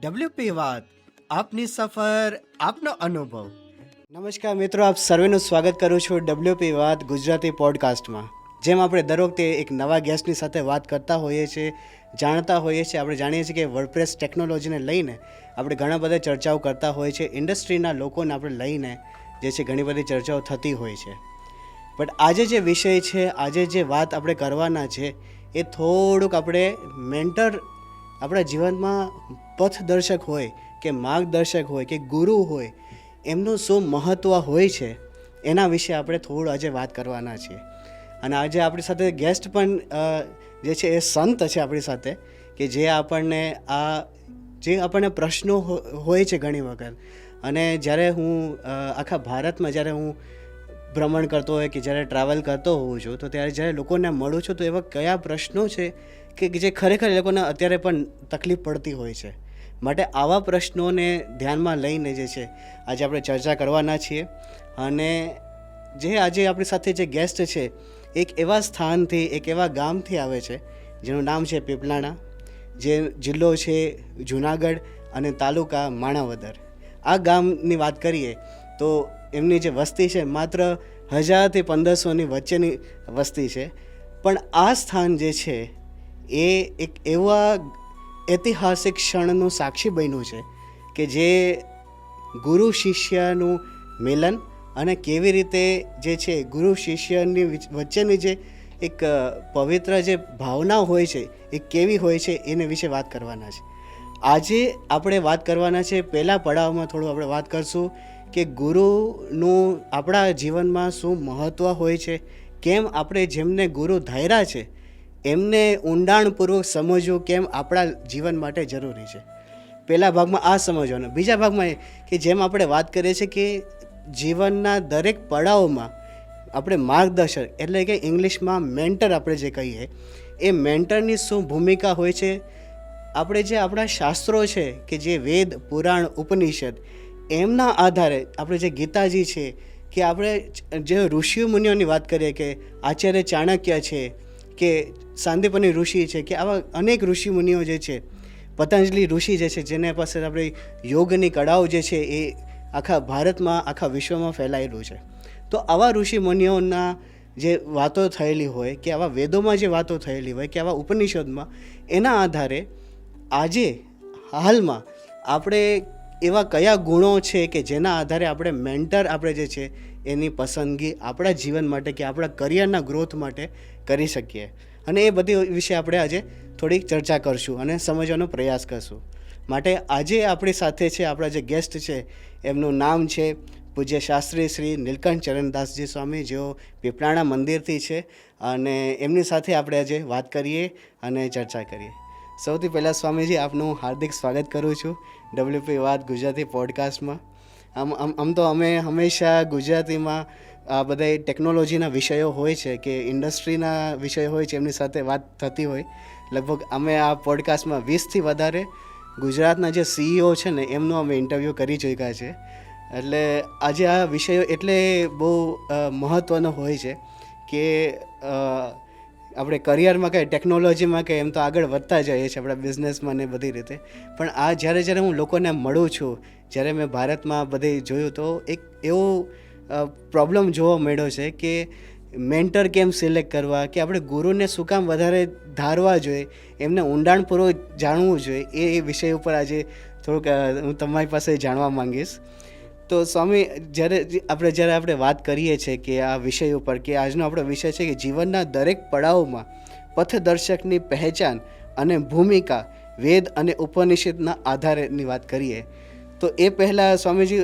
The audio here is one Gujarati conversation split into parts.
ડબલ્યુપી વાત આપની સફર આપનો અનુભવ. નમસ્કાર મિત્રો, આપ સર્વેનું સ્વાગત કરું છું ડબલ્યુપી વાત ગુજરાતી પોડકાસ્ટમાં. જેમ આપણે દર વખતે એક નવા ગેસ્ટની સાથે વાત કરતા હોઈએ છીએ, જાણતા હોઈએ છીએ. આપણે જાણીએ છીએ કે વર્ડપ્રેસ ટેકનોલોજીને લઈને આપણે ઘણા બધા ચર્ચાઓ કરતા હોઈએ છીએ. ઇન્ડસ્ટ્રીના લોકોને આપણે લઈને જે છે ઘણી બધી ચર્ચાઓ થતી હોય છે. બટ આજે જે વિષય છે, આજે જે વાત આપણે કરવાના છે એ થોડુંક આપણે મેન્ટર, આપણા જીવનમાં પથદર્શક હોય કે માર્ગદર્શક હોય કે ગુરુ હોય, એમનું શું મહત્ત્વ હોય છે એના વિશે આપણે થોડું આજે વાત કરવાના છીએ. અને આજે આપણી સાથે ગેસ્ટ પણ જે છે એ સંત છે આપણી સાથે, કે જે આપણને પ્રશ્નો હોય છે ઘણી વખત. અને જ્યારે હું આખા ભારતમાં જ્યારે હું ભ્રમણ કરતો હોય કે જ્યારે ટ્રાવેલ કરતો હોઉં છું, તો ત્યારે જ્યારે લોકોને મળું છું તો એવા કયા પ્રશ્નો છે કે જે ખરેખર એ લોકોને અત્યારે પણ તકલીફ પડતી હોય છે. માટે આવા પ્રશ્નોને ધ્યાનમાં લઈને જે છે આજે આપણે ચર્ચા કરવાના છીએ. અને જે આજે આપણી સાથે જે ગેસ્ટ છે એક એવા સ્થાનથી, એક એવા ગામથી આવે છે જેનું નામ છે પીપલાણા, જે જિલ્લો છે જુનાગઢ અને તાલુકા માણાવદર. આ ગામની વાત કરીએ તો એમની જે વસ્તી છે માત્ર 1000થી 1500ની વચ્ચેની વસ્તી છે. પણ આ સ્થાન જે છે એ એક એવા ઐતિહાસિક ક્ષણનું સાક્ષી બન્યું છે કે જે ગુરુ શિષ્યનું મિલન અને કેવી રીતે જે છે ગુરુ શિષ્યની વચ્ચેની જે એક પવિત્ર જે ભાવના હોય છે એ કેવી હોય છે એને વિશે વાત કરવાના છે. આજે આપણે વાત કરવાના છે, પહેલા પડાવમાં થોડું આપણે વાત કરશું કે ગુરુનું આપણા જીવનમાં શું મહત્ત્વ હોય છે, કેમ આપણે જેમને ગુરુ ધાર્યા છે એમને ઊંડાણપૂર્વક સમજવું કેમ આપણા જીવન માટે જરૂરી છે. પહેલા ભાગમાં આ સમજવાનું. બીજા ભાગમાં એ કે જેમ આપણે વાત કરીએ છીએ કે જીવનના દરેક પડાવમાં આપણે માર્ગદર્શક, એટલે કે ઇંગ્લિશમાં મેન્ટર આપણે જે કહીએ, એ મેન્ટરની શું ભૂમિકા હોય છે. આપણે જે આપણા શાસ્ત્રો છે કે જે વેદ, પુરાણ, ઉપનિષદ, એમના આધારે આપણે જે ગીતાજી છે, કે આપણે જે ઋષિ મુનિઓની વાત કરીએ કે આચાર્ય ચાણક્ય છે કે સાંદીપની ઋષિ છે, કે આવા અનેક ઋષિ મુનિઓ જે છે, પતંજલિ ઋષિ જે છે, જેને પાસે આપણે યોગની કળાઓ જે છે એ આખા ભારતમાં, આખા વિશ્વમાં ફેલાયેલું છે. તો આવા ઋષિ મુનિઓના જે વાતો થયેલી હોય, કે આવા વેદોમાં જે વાતો થયેલી હોય, કે આવા ઉપનિષદમાં, એના આધારે આજે હાલમાં આપણે એવા કયા ગુણો છે કે જેના આધારે આપણે મેન્ટર આપણે જે છે એની પસંદગી આપણા જીવન માટે કે આપણા કરિયરના ગ્રોથ માટે કરી શકીએ. અને એ બધી વિશે આપણે આજે થોડીક ચર્ચા કરશું અને સમજવાનો પ્રયાસ કરશું. માટે આજે આપણી સાથે છે આપણા જે ગેસ્ટ છે, એમનું નામ છે પૂજ્ય શાસ્ત્રી શ્રી નીલકંઠ ચરણદાસજી સ્વામી, જેઓ પીપળાણા મંદિરથી છે. અને એમની સાથે આપણે આજે વાત કરીએ અને ચર્ચા કરીએ. સૌથી પહેલાં સ્વામીજી, આપનું હાર્દિક સ્વાગત કરું છું ડબલ્યુપી વાત ગુજરાતી પોડકાસ્ટમાં. આમ તો અમે હંમેશા ગુજરાતીમાં આ બધા ટેકનોલોજીના વિષયો હોય છે કે ઇન્ડસ્ટ્રીના વિષયો હોય છે, એમની સાથે વાત થતી હોય. લગભગ અમે આ પોડકાસ્ટમાં 20થી વધારે ગુજરાતના જે CEO છે ને એમનું અમે ઇન્ટરવ્યૂ કરી ચૂક્યા છે. એટલે આજે આ વિષયો એટલે બહુ મહત્ત્વનો હોય છે કે આપણે કરિયરમાં કંઈ ટેકનોલોજીમાં કંઈ એમ તો આગળ વધતા જઈએ છીએ આપણા બિઝનેસમાં ને બધી રીતે. પણ આ જ્યારે હું લોકોને મળું છું, જ્યારે મેં ભારતમાં બધે જોયું, તો એક એવો પ્રોબ્લેમ જોવા મળ્યો છે કે મેન્ટર કેમ સિલેક્ટ કરવા, કે આપણે ગુરુને શું કામ વધારે ધારવા જોઈએ, એમને ઊંડાણપૂર્વક જાણવું જોઈએ, એ વિષય ઉપર આજે થોડુંક હું તમારી પાસે જાણવા માંગીશ. તો સ્વામી, જ્યારે આપણે વાત કરીએ છીએ કે આ વિષય ઉપર, કે આજનો આપણો વિષય છે કે જીવનના દરેક પડાવમાં પથદર્શકની પહેચાન અને ભૂમિકા વેદ અને ઉપનિષદના આધારેની વાત કરીએ, તો એ પહેલાં સ્વામીજી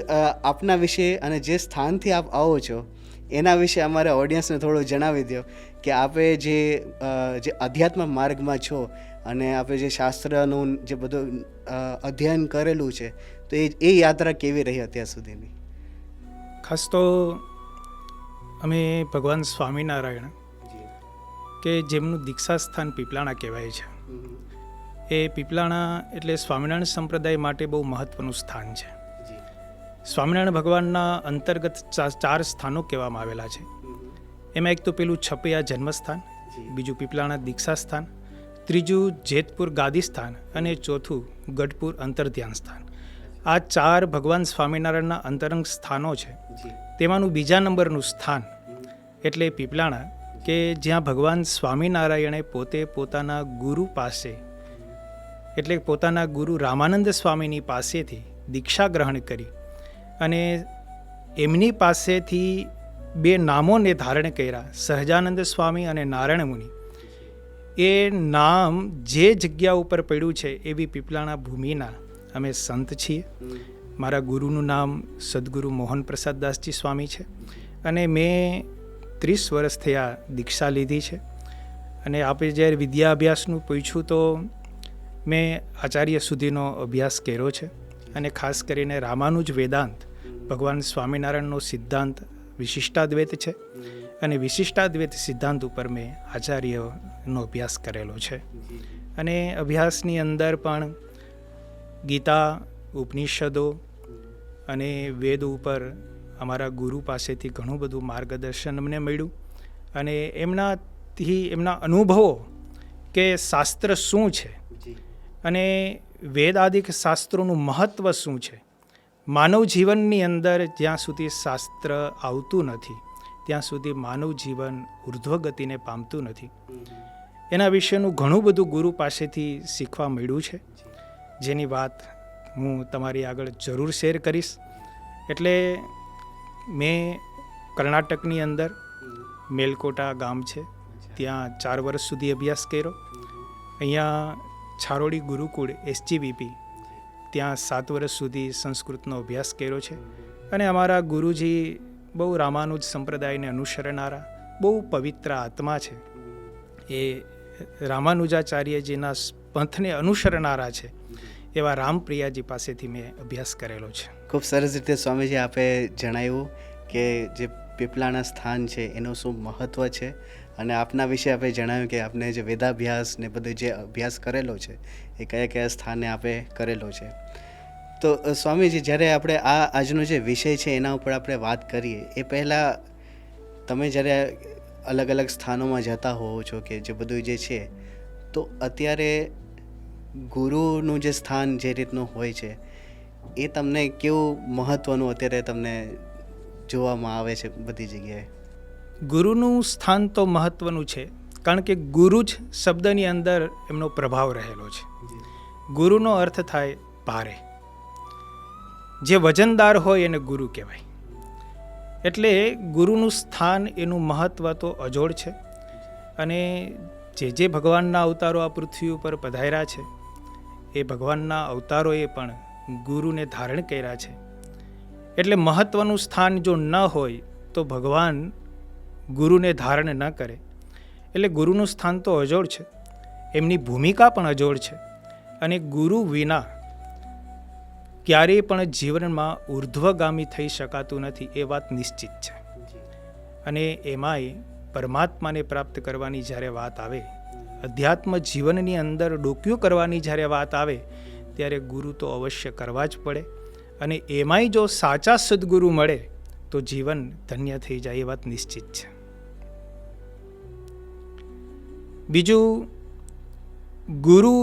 આપના વિશે અને જે સ્થાનથી આપ આવો છો એના વિશે અમારા ઓડિયન્સને થોડું જણાવી દો કે આપે જે અધ્યાત્મ માર્ગમાં છો અને આપણે જે શાસ્ત્રનું જે બધું અધ્યયન કરેલું છે, તો એ યાત્રા કેવી રહી અત્યાર સુધીની? ખાસ તો અમે ભગવાન સ્વામિનારાયણ, કે જેમનું દીક્ષા સ્થાન પીપલાણા કહેવાય છે, એ પીપલાણા એટલે સ્વામિનારાયણ સંપ્રદાય માટે બહુ મહત્ત્વનું સ્થાન છે. સ્વામિનારાયણ ભગવાનના અંતર્ગત 4 સ્થાનો કહેવામાં આવેલા છે. એમાં એક તો પેલું છપૈયા જન્મસ્થાન, બીજું પીપલાણા દીક્ષા સ્થાન, ત્રીજું જેતપુર ગાદી સ્થાન અને ચોથું ગઢપુર અંતર્ધ્યાન સ્થાન. આ 4 ભગવાન સ્વામિનારાયણના અંતરંગ સ્થાનો છે. તેમાંનું બીજા નંબરનું સ્થાન એટલે પીપલાણા, કે જ્યાં ભગવાન સ્વામિનારાયણે પોતે પોતાના ગુરુ પાસે એટલે પોતાના ગુરુ રામાનંદ સ્વામીની પાસેથી દીક્ષા ગ્રહણ કરી અને એમની પાસેથી 2 નામોને ધારણ કર્યા, સહજાનંદ સ્વામી અને નારાયણ મુનિ. એ નામ જે જગ્યા ઉપર પડ્યું છે એવી પીપલાણા ભૂમિના અમે સંત છીએ. મારા ગુરુનું નામ સદગુરુ મોહન પ્રસાદ દાસજી સ્વામી છે અને મેં 30 વર્ષ થયા દીક્ષા લીધી છે. અને આપણે જ્યારે વિદ્યા અભ્યાસનું પૂછ્યું તો મેં આચાર્ય સુધીનો અભ્યાસ કર્યો છે અને ખાસ કરીને રામાનુજ વેદાંત, ભગવાન સ્વામિનારાયણનો સિદ્ધાંત વિશિષ્ટાદ્વૈત છે અને વિશિષ્ટાદ્વૈત સિદ્ધાંત ઉપર મેં આચાર્યનો અભ્યાસ કરેલો છે. અને અભ્યાસની અંદર પણ ગીતા, ઉપનિષદો અને વેદ ઉપર અમારા ગુરુ પાસેથી ઘણું બધું માર્ગદર્શન અમને મળ્યું અને એમના અનુભવો કે શાસ્ત્ર શું છે અને વેદાદિક શાસ્ત્રોનું મહત્ત્વ શું છે. માનવ જીવનની અંદર જ્યાં સુધી શાસ્ત્ર આવતું નથી ત્યાં સુધી માનવ જીવન ઉર્ધ્વ ગતિને પામતું નથી. એના વિશેનું ઘણું બધું ગુરુ પાસેથી શીખવા મળ્યું છે, જેની વાત હું તમારી આગળ જરૂર શેર કરીશ. એટલે મેં કર્ણાટકની અંદર મેલકોટા ગામ છે, ત્યાં 4 વર્ષ સુધી અભ્યાસ કર્યો. અહીંયા છારોડી ગુરુકુળ SGVP, ત્યાં 7 વર્ષ સુધી સંસ્કૃતનો અભ્યાસ કર્યો છે. અને અમારા ગુરુજી બહુ રામાનુજ સંપ્રદાયને અનુસરનારા બહુ પવિત્ર આત્મા છે. એ રામાનુજાચાર્યજીના પંથને અનુસરનારા છે એવા રામપ્રિયાજી પાસેથી મેં અભ્યાસ કરેલો છે. ખૂબ સરસ રીતે સ્વામીજી આપે જણાવ્યું કે જે પીપલાણા સ્થાન છે એનું શું મહત્ત્વ છે અને આપના વિશે આપણે જણાવ્યું કે આપને જે વેદાભ્યાસ ને બધું જે અભ્યાસ કરેલો છે એ કયા કયા સ્થાને આપે કરેલો છે. તો સ્વામીજી, જ્યારે આપણે આજનો જે વિષય છે એના ઉપર આપણે વાત કરીએ એ પહેલાં તમે જ્યારે અલગ અલગ સ્થાનોમાં જતા હોવો છો કે જે બધું જે છે, તો અત્યારે ગુરુનું જે સ્થાન જે રીતનું હોય છે એ તમને કેવું મહત્ત્વનું અત્યારે તમને જોવામાં આવે છે બધી જગ્યાએ? ગુરુનું સ્થાન તો મહત્ત્વનું છે, કારણ કે ગુરુ જ શબ્દની અંદર એમનો પ્રભાવ રહેલો છે. ગુરુનો અર્થ થાય ભારે, જે વજનદાર હોય એને ગુરુ કહેવાય. એટલે ગુરુનું સ્થાન, એનું મહત્ત્વ તો અજોડ છે. અને જે ભગવાનના અવતારો આ પૃથ્વી ઉપર પધાર્યા છે એ ભગવાનના અવતારોએ પણ ગુરુને ધારણ કર્યા છે. એટલે મહત્ત્વનું સ્થાન જો ન હોય તો ભગવાન ગુરુને ધારણ ન કરે. એટલે ગુરુનું સ્થાન તો અજોડ છે, એમની ભૂમિકા પણ અજોડ છે. અને ગુરુ વિના ક્યારેય પણ જીવનમાં ઉર્ધ્વગામી થઈ શકાતું નથી, એ વાત નિશ્ચિત છે. અને એમાંય પરમાત્માને પ્રાપ્ત કરવાની જ્યારે વાત આવે, અધ્યાત્મ જીવનની અંદર ડોક્યું કરવાની જ્યારે વાત આવે, ત્યારે ગુરુ તો અવશ્ય કરવા જ પડે. અને એમાંય જો સાચા સદગુરુ મળે તો જીવન ધન્ય થઈ જાય, એ વાત નિશ્ચિત છે. બીજું, ગુરુ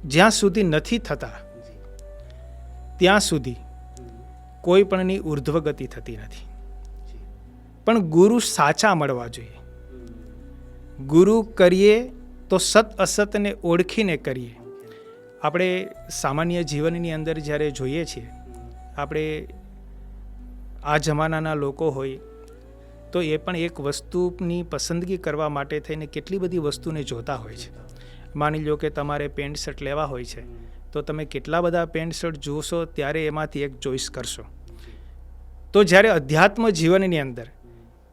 જ્યાં સુધી નથી થતા ત્યાં સુધી કોઈ પણની ઉર્ધ્વગતિ થતી નથી. પણ ગુરુ સાચા મળવા જોઈએ. ગુરુ કરીએ તો સત અસતને ઓળખીને કરીએ. આપણે સામાન્ય જીવનની અંદર જ્યારે જોઈએ છીએ, આપણે આ જમાનાના લોકો હોય તો એ પણ એક વસ્તુની પસંદગી કરવા માટે થઈને કેટલી બધી વસ્તુને જોતા હોય છે. માની લો કે તમારે પેન્ટ શર્ટ લેવા હોય છે તો તમે કેટલા બધા પેન્ટ શર્ટ જોશો ત્યારે એમાંથી એક ચોઈસ કરશો. તો જ્યારે અધ્યાત્મ જીવનની અંદર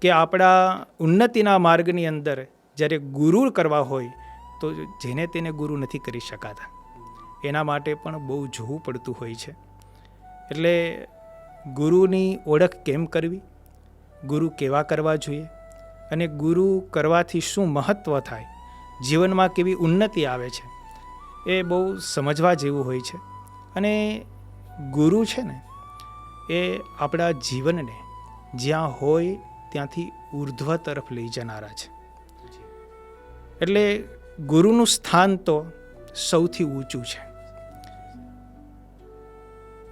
કે આપણા ઉન્નતિના માર્ગની અંદર જ્યારે ગુરુ કરવા હોય તો જેને તેને ગુરુ નથી કરી શકાતા. એના માટે પણ બહુ જોવું પડતું હોય છે. એટલે ગુરુની ઓળખ કેમ કરવી, ગુરુ કેવા કરવા જોઈએ અને ગુરુ કરવાથી શું મહત્ત્વ થાય, જીવનમાં કેવી ઉન્નતિ આવે છે, એ બહુ સમજવા જેવું હોય છે. અને ગુરુ છે ને એ આપણા જીવનને જ્યાં હોય ત્યાંથી ઉર્ધ્વ તરફ લઈ જનારા છે. એટલે ગુરુનું સ્થાન તો સૌથી ઊંચું છે.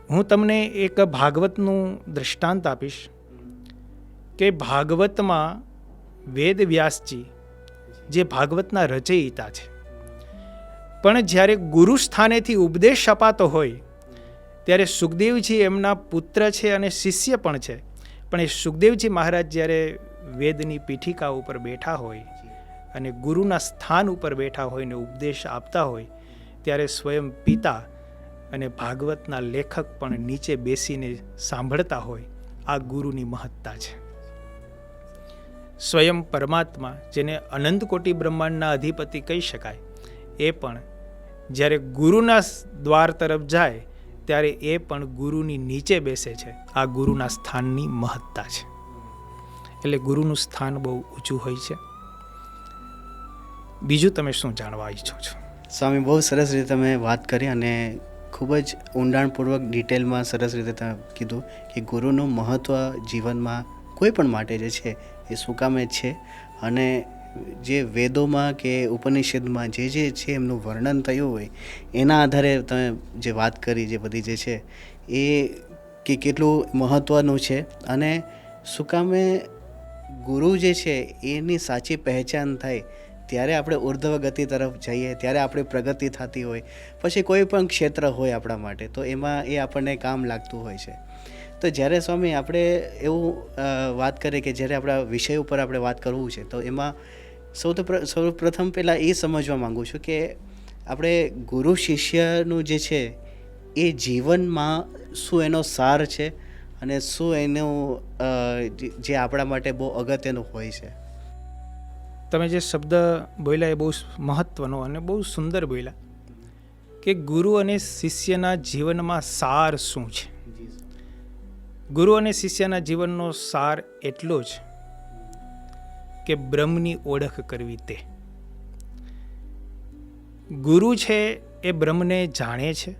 હું તમને એક ભાગવતનું દૃષ્ટાંત આપીશ કે ભાગવતમાં વેદ વ્યાસજી જે ભાગવતના રચયિતા છે, પણ જ્યારે ગુરુ સ્થાનેથી ઉપદેશ અપાતો હોય ત્યારે સુખદેવજી એમના પુત્ર છે અને શિષ્ય પણ છે, પણ એ સુખદેવજી મહારાજ જ્યારે વેદની પીઠિકા ઉપર બેઠા હોય અને ગુરુના સ્થાન ઉપર બેઠા હોય ને ઉપદેશ આપતા હોય ત્યારે સ્વયં પિતા અને ભાગવતના લેખક પણ નીચે બેસીને સાંભળતા હોય. આ ગુરુની મહત્તા છે. સ્વયં પરમાત્મા, જેને અનંત કોટી બ્રહ્માંડના અધિપતિ કહી શકાય, એ પણ જ્યારે ગુરુના દ્વાર તરફ જાય ત્યારે એ પણ ગુરુની નીચે બેસે છે. આ ગુરુના સ્થાનની મહત્તા છે. એટલે ગુરુનું સ્થાન બહુ ઊંચું હોય છે. બીજું તમે શું જાણવા ઈચ્છો છો? સ્વામી, બહુ સરસ રીતે તમે વાત કરી અને ખૂબ જ ઊંડાણપૂર્વક ડિટેલમાં સરસ રીતે તમે કીધું કે ગુરુનું મહત્ત્વ જીવનમાં કોઈ પણ માટે જે છે એ શું કામે છે, અને જે વેદોમાં કે ઉપનિષદમાં જે છે એમનું વર્ણન થયું હોય એના આધારે તમે જે વાત કરી, જે બધી જે છે એ કે કેટલું મહત્ત્વનું છે, અને શું કામે ગુરુ જે છે એની સાચી પહેચાન થાય ત્યારે આપણે ઉર્ધ્વ ગતિ તરફ જઈએ, ત્યારે આપણી પ્રગતિ થતી હોય. પછી કોઈ પણ ક્ષેત્ર હોય આપણા માટે તો એમાં એ આપણને કામ લાગતું હોય છે. તો જ્યારે સ્વામી આપણે એવું વાત કરીએ કે જ્યારે આપણા વિષય ઉપર આપણે વાત કરવું છે, તો એમાં સૌપ્રથમ પહેલાં એ સમજવા માગું છું કે આપણે ગુરુ શિષ્યનું જે છે એ જીવનમાં શું એનો સાર છે અને શું એનું જે આપણા માટે બહુ અગત્યનું હોય છે. તમે જે શબ્દ બોલ્યા એ બહુ મહત્વનો અને બહુ સુંદર બોલ્યા કે ગુરુ અને શિષ્યના જીવનમાં સાર શું છે. ગુરુ અને શિષ્યના જીવનનો સાર એટલો જ કે બ્રહ્મની ઓળખ કરવી. તે ગુરુ છે એ બ્રહ્મને જાણે છે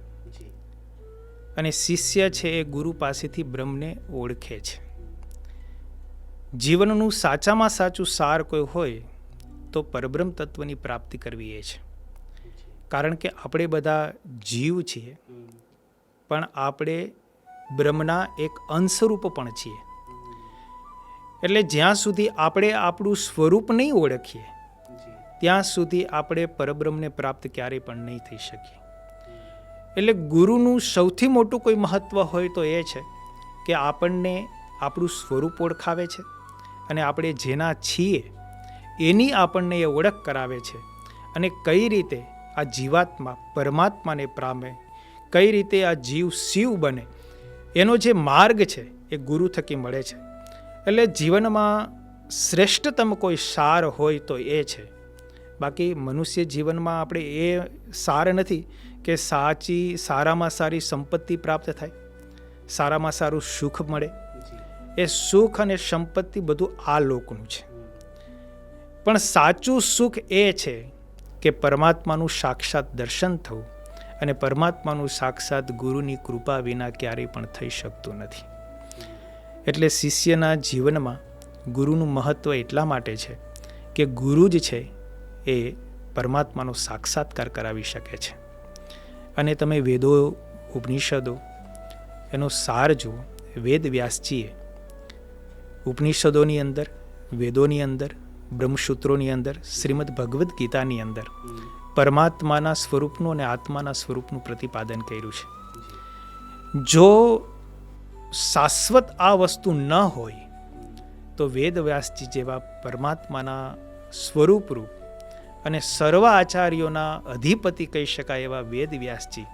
અને શિષ્ય છે એ ગુરુ પાસેથી બ્રહ્મને ઓળખે છે. જીવનનું સાચામાં સાચું સાર કોઈ હોય તો પરબ્રહ્મ તત્વની પ્રાપ્તિ કરવી એ છે. કારણ કે આપણે બધા જીવ છીએ, પણ આપણે બ્રહ્મના એક અંશરૂપ પણ છીએ. એટલે જ્યાં સુધી આપણે આપણું સ્વરૂપ નહીં ઓળખીએ ત્યાં સુધી આપણે પરબ્રહ્મને પ્રાપ્ત ક્યારેય પણ નહીં થઈ શકીએ. એટલે ગુરુનું સૌથી મોટું કોઈ મહત્વ હોય તો એ છે કે આપણને આપણું સ્વરૂપ ઓળખાવે છે અને આપણે જેના છીએ એની આપણને એ ઓળખ કરાવે છે, અને કઈ રીતે આ જીવાત્મા પરમાત્માને પામે, કઈ રીતે આ જીવ શિવ બને, એનો જે માર્ગ છે એ ગુરુ થકી મળે છે. એટલે જીવનમાં શ્રેષ્ઠતમ કોઈ સાર હોય તો એ છે. બાકી મનુષ્ય જીવનમાં આપણે એ સાર નથી કે સારામાં સારી સંપત્તિ પ્રાપ્ત થાય, સારામાં સારું સુખ મળે. એ સુખ અને સંપત્તિ બધું આ લોકનું છે, પણ સાચું સુખ એ છે કે પરમાત્માનું સાક્ષાત દર્શન થવું, અને પરમાત્માનું સાક્ષાત ગુરુની કૃપા વિના ક્યારેય પણ થઈ શકતું નથી. એટલે શિષ્યના જીવનમાં ગુરુનું મહત્ત્વ એટલા માટે છે કે ગુરુ જ છે એ પરમાત્માનો સાક્ષાત્કાર કરાવી શકે છે. અને તમે વેદો ઉપનિષદો એનો સાર જુઓ. વેદ વ્યાસજીએ ઉપનિષદોની અંદર, વેદોની અંદર, બ્રહ્મસૂત્રોની અંદર, શ્રીમદ ભગવદ્ ગીતાની અંદર પરમાત્માના સ્વરૂપનું અને આત્માના સ્વરૂપનું પ્રતિપાદન કર્યું છે. જો શાશ્વત આ વસ્તુ ન હોય તો વેદ વ્યાસજી જેવા પરમાત્માના સ્વરૂપરૂપ અને સર્વ આચાર્યોના અધિપતિ કહી શકાય એવા વેદ વ્યાસજી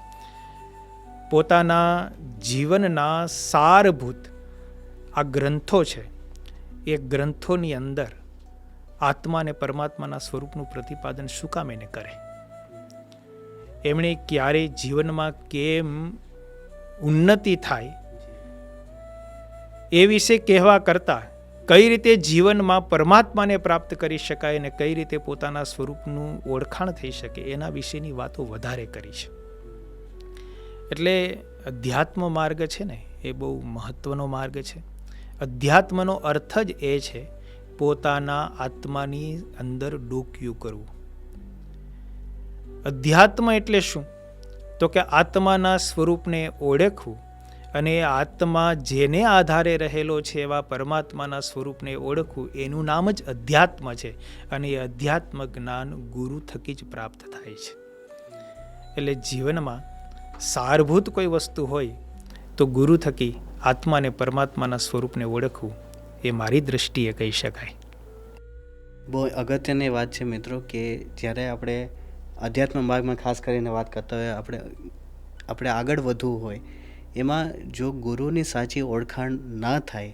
પોતાના જીવનના સારભૂત આ ગ્રંથો છે, એ ગ્રંથોની અંદર આત્મા અને પરમાત્માના સ્વરૂપનું પ્રતિપાદન શું કામ એને કરે? એમણે ક્યારેય જીવનમાં કેમ ઉન્નતિ થાય એ વિશે કહેવા કરતાં કઈ રીતે જીવનમાં પરમાત્માને પ્રાપ્ત કરી શકાય અને કઈ રીતે પોતાના સ્વરૂપનું ઓળખાણ થઈ શકે એના વિશેની વાતો વધારે કરી છે. એટલે અધ્યાત્મ માર્ગ છે ને એ બહુ મહત્વનો માર્ગ છે. અધ્યાત્મનો અર્થ જ એ છે પોતાના આત્માની અંદર ડોક્યું કરવું. અધ્યાત્મ એટલે શું? તો કે આત્માના સ્વરૂપને ઓળખવું અને એ આત્મા જેને આધારે રહેલો છે એવા પરમાત્માના સ્વરૂપને ઓળખવું, એનું નામ જ અધ્યાત્મ છે. અને એ અધ્યાત્મ જ્ઞાન ગુરુ થકી જ પ્રાપ્ત થાય છે. એટલે જીવનમાં સારભૂત કોઈ વસ્તુ હોય તો ગુરુ થકી આત્માને પરમાત્માના સ્વરૂપને ઓળખવું એ મારી દ્રષ્ટિએ કહી શકાય. બહુ અગત્યની વાત છે મિત્રો કે જ્યારે આપણે અધ્યાત્મ માર્ગમાં ખાસ કરીને વાત કરતા હોય, આપણે આગળ વધવું હોય, એમાં જો ગુરુની સાચી ઓળખાણ ના થાય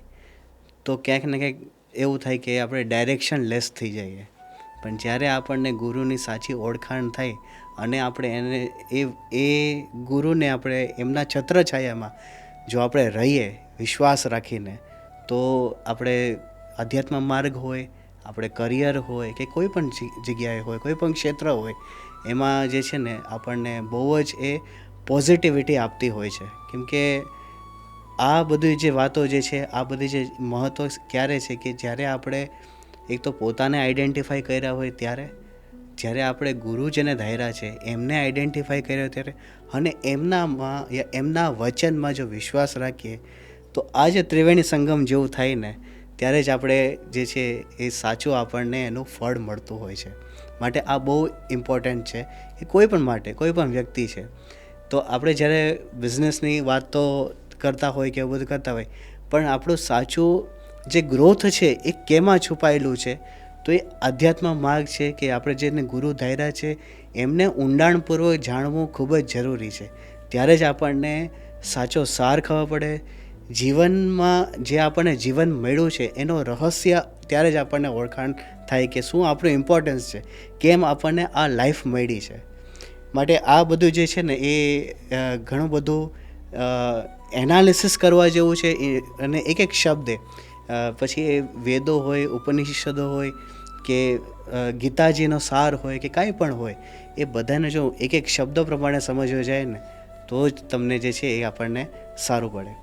તો ક્યાંક ને ક્યાંક એવું થાય કે આપણે ડાયરેક્શન લેસ થઈ જઈએ. પણ જ્યારે આપણને ગુરુની સાચી ઓળખાણ થાય અને આપણે એને એ ગુરુને આપણે એમના છત્રછાયામાં જો આપણે રહીએ વિશ્વાસ રાખીને, તો આપણે અધ્યાત્મ માર્ગ હોય, આપણે કરિયર હોય કે કોઈ પણ જગ્યાએ હોય, કોઈ પણ ક્ષેત્ર હોય, એમાં જે છે ને આપણને બહુ જ એ પોઝિટિવિટી આપતી હોય છે. કેમ કે આ બધી જે વાતો જે છે, આ બધી જે મહત્ત્વ ક્યારે છે કે જ્યારે આપણે એક તો પોતાને આઈડેન્ટિફાઈ કર્યા હોય ત્યારે, જ્યારે આપણે ગુરુ જેને ધાર્યા છે એમને આઈડેન્ટિફાઈ કર્યો ત્યારે, અને એમના વચનમાં જો વિશ્વાસ રાખીએ તો આ જે ત્રિવેણી સંગમ જેવું થાય ને, ત્યારે જ આપણે જે છે એ સાચું આપણને એનું ફળ મળતું હોય છે. માટે આ બહુ ઇમ્પોર્ટન્ટ છે એ કોઈ પણ માટે, કોઈ પણ વ્યક્તિ છે. તો આપણે જ્યારે બિઝનેસની વાતો કરતા હોય કે એવું બધું કરતા હોય, પણ આપણું સાચું જે ગ્રોથ છે એ કેમાં છુપાયેલું છે? તો એ અધ્યાત્મ માર્ગ છે કે આપણે જેને ગુરુ ધાર્યા છે એમને ઊંડાણપૂર્વક જાણવું ખૂબ જ જરૂરી છે. ત્યારે જ આપણને સાચો સાર ખબર પડે. જીવનમાં જે આપણને જીવન મળ્યું છે એનો રહસ્ય ત્યારે જ આપણને ઓળખાણ થાય કે શું આપણું ઇમ્પોર્ટન્સ છે, કેમ આપણને આ લાઈફ મળી છે. માટે આ બધું જે છે ને એ ઘણું બધું એનાલિસિસ કરવા જેવું છે. અને એક એક શબ્દે પછી એ વેદો હોય, ઉપનિષદો હોય કે ગીતાજીનો સાર હોય કે કાંઈ પણ હોય, એ બધાને જો એક એક શબ્દો પ્રમાણે સમજવો જાય ને તો જ તમને જે છે એ આપણને સારું પડે.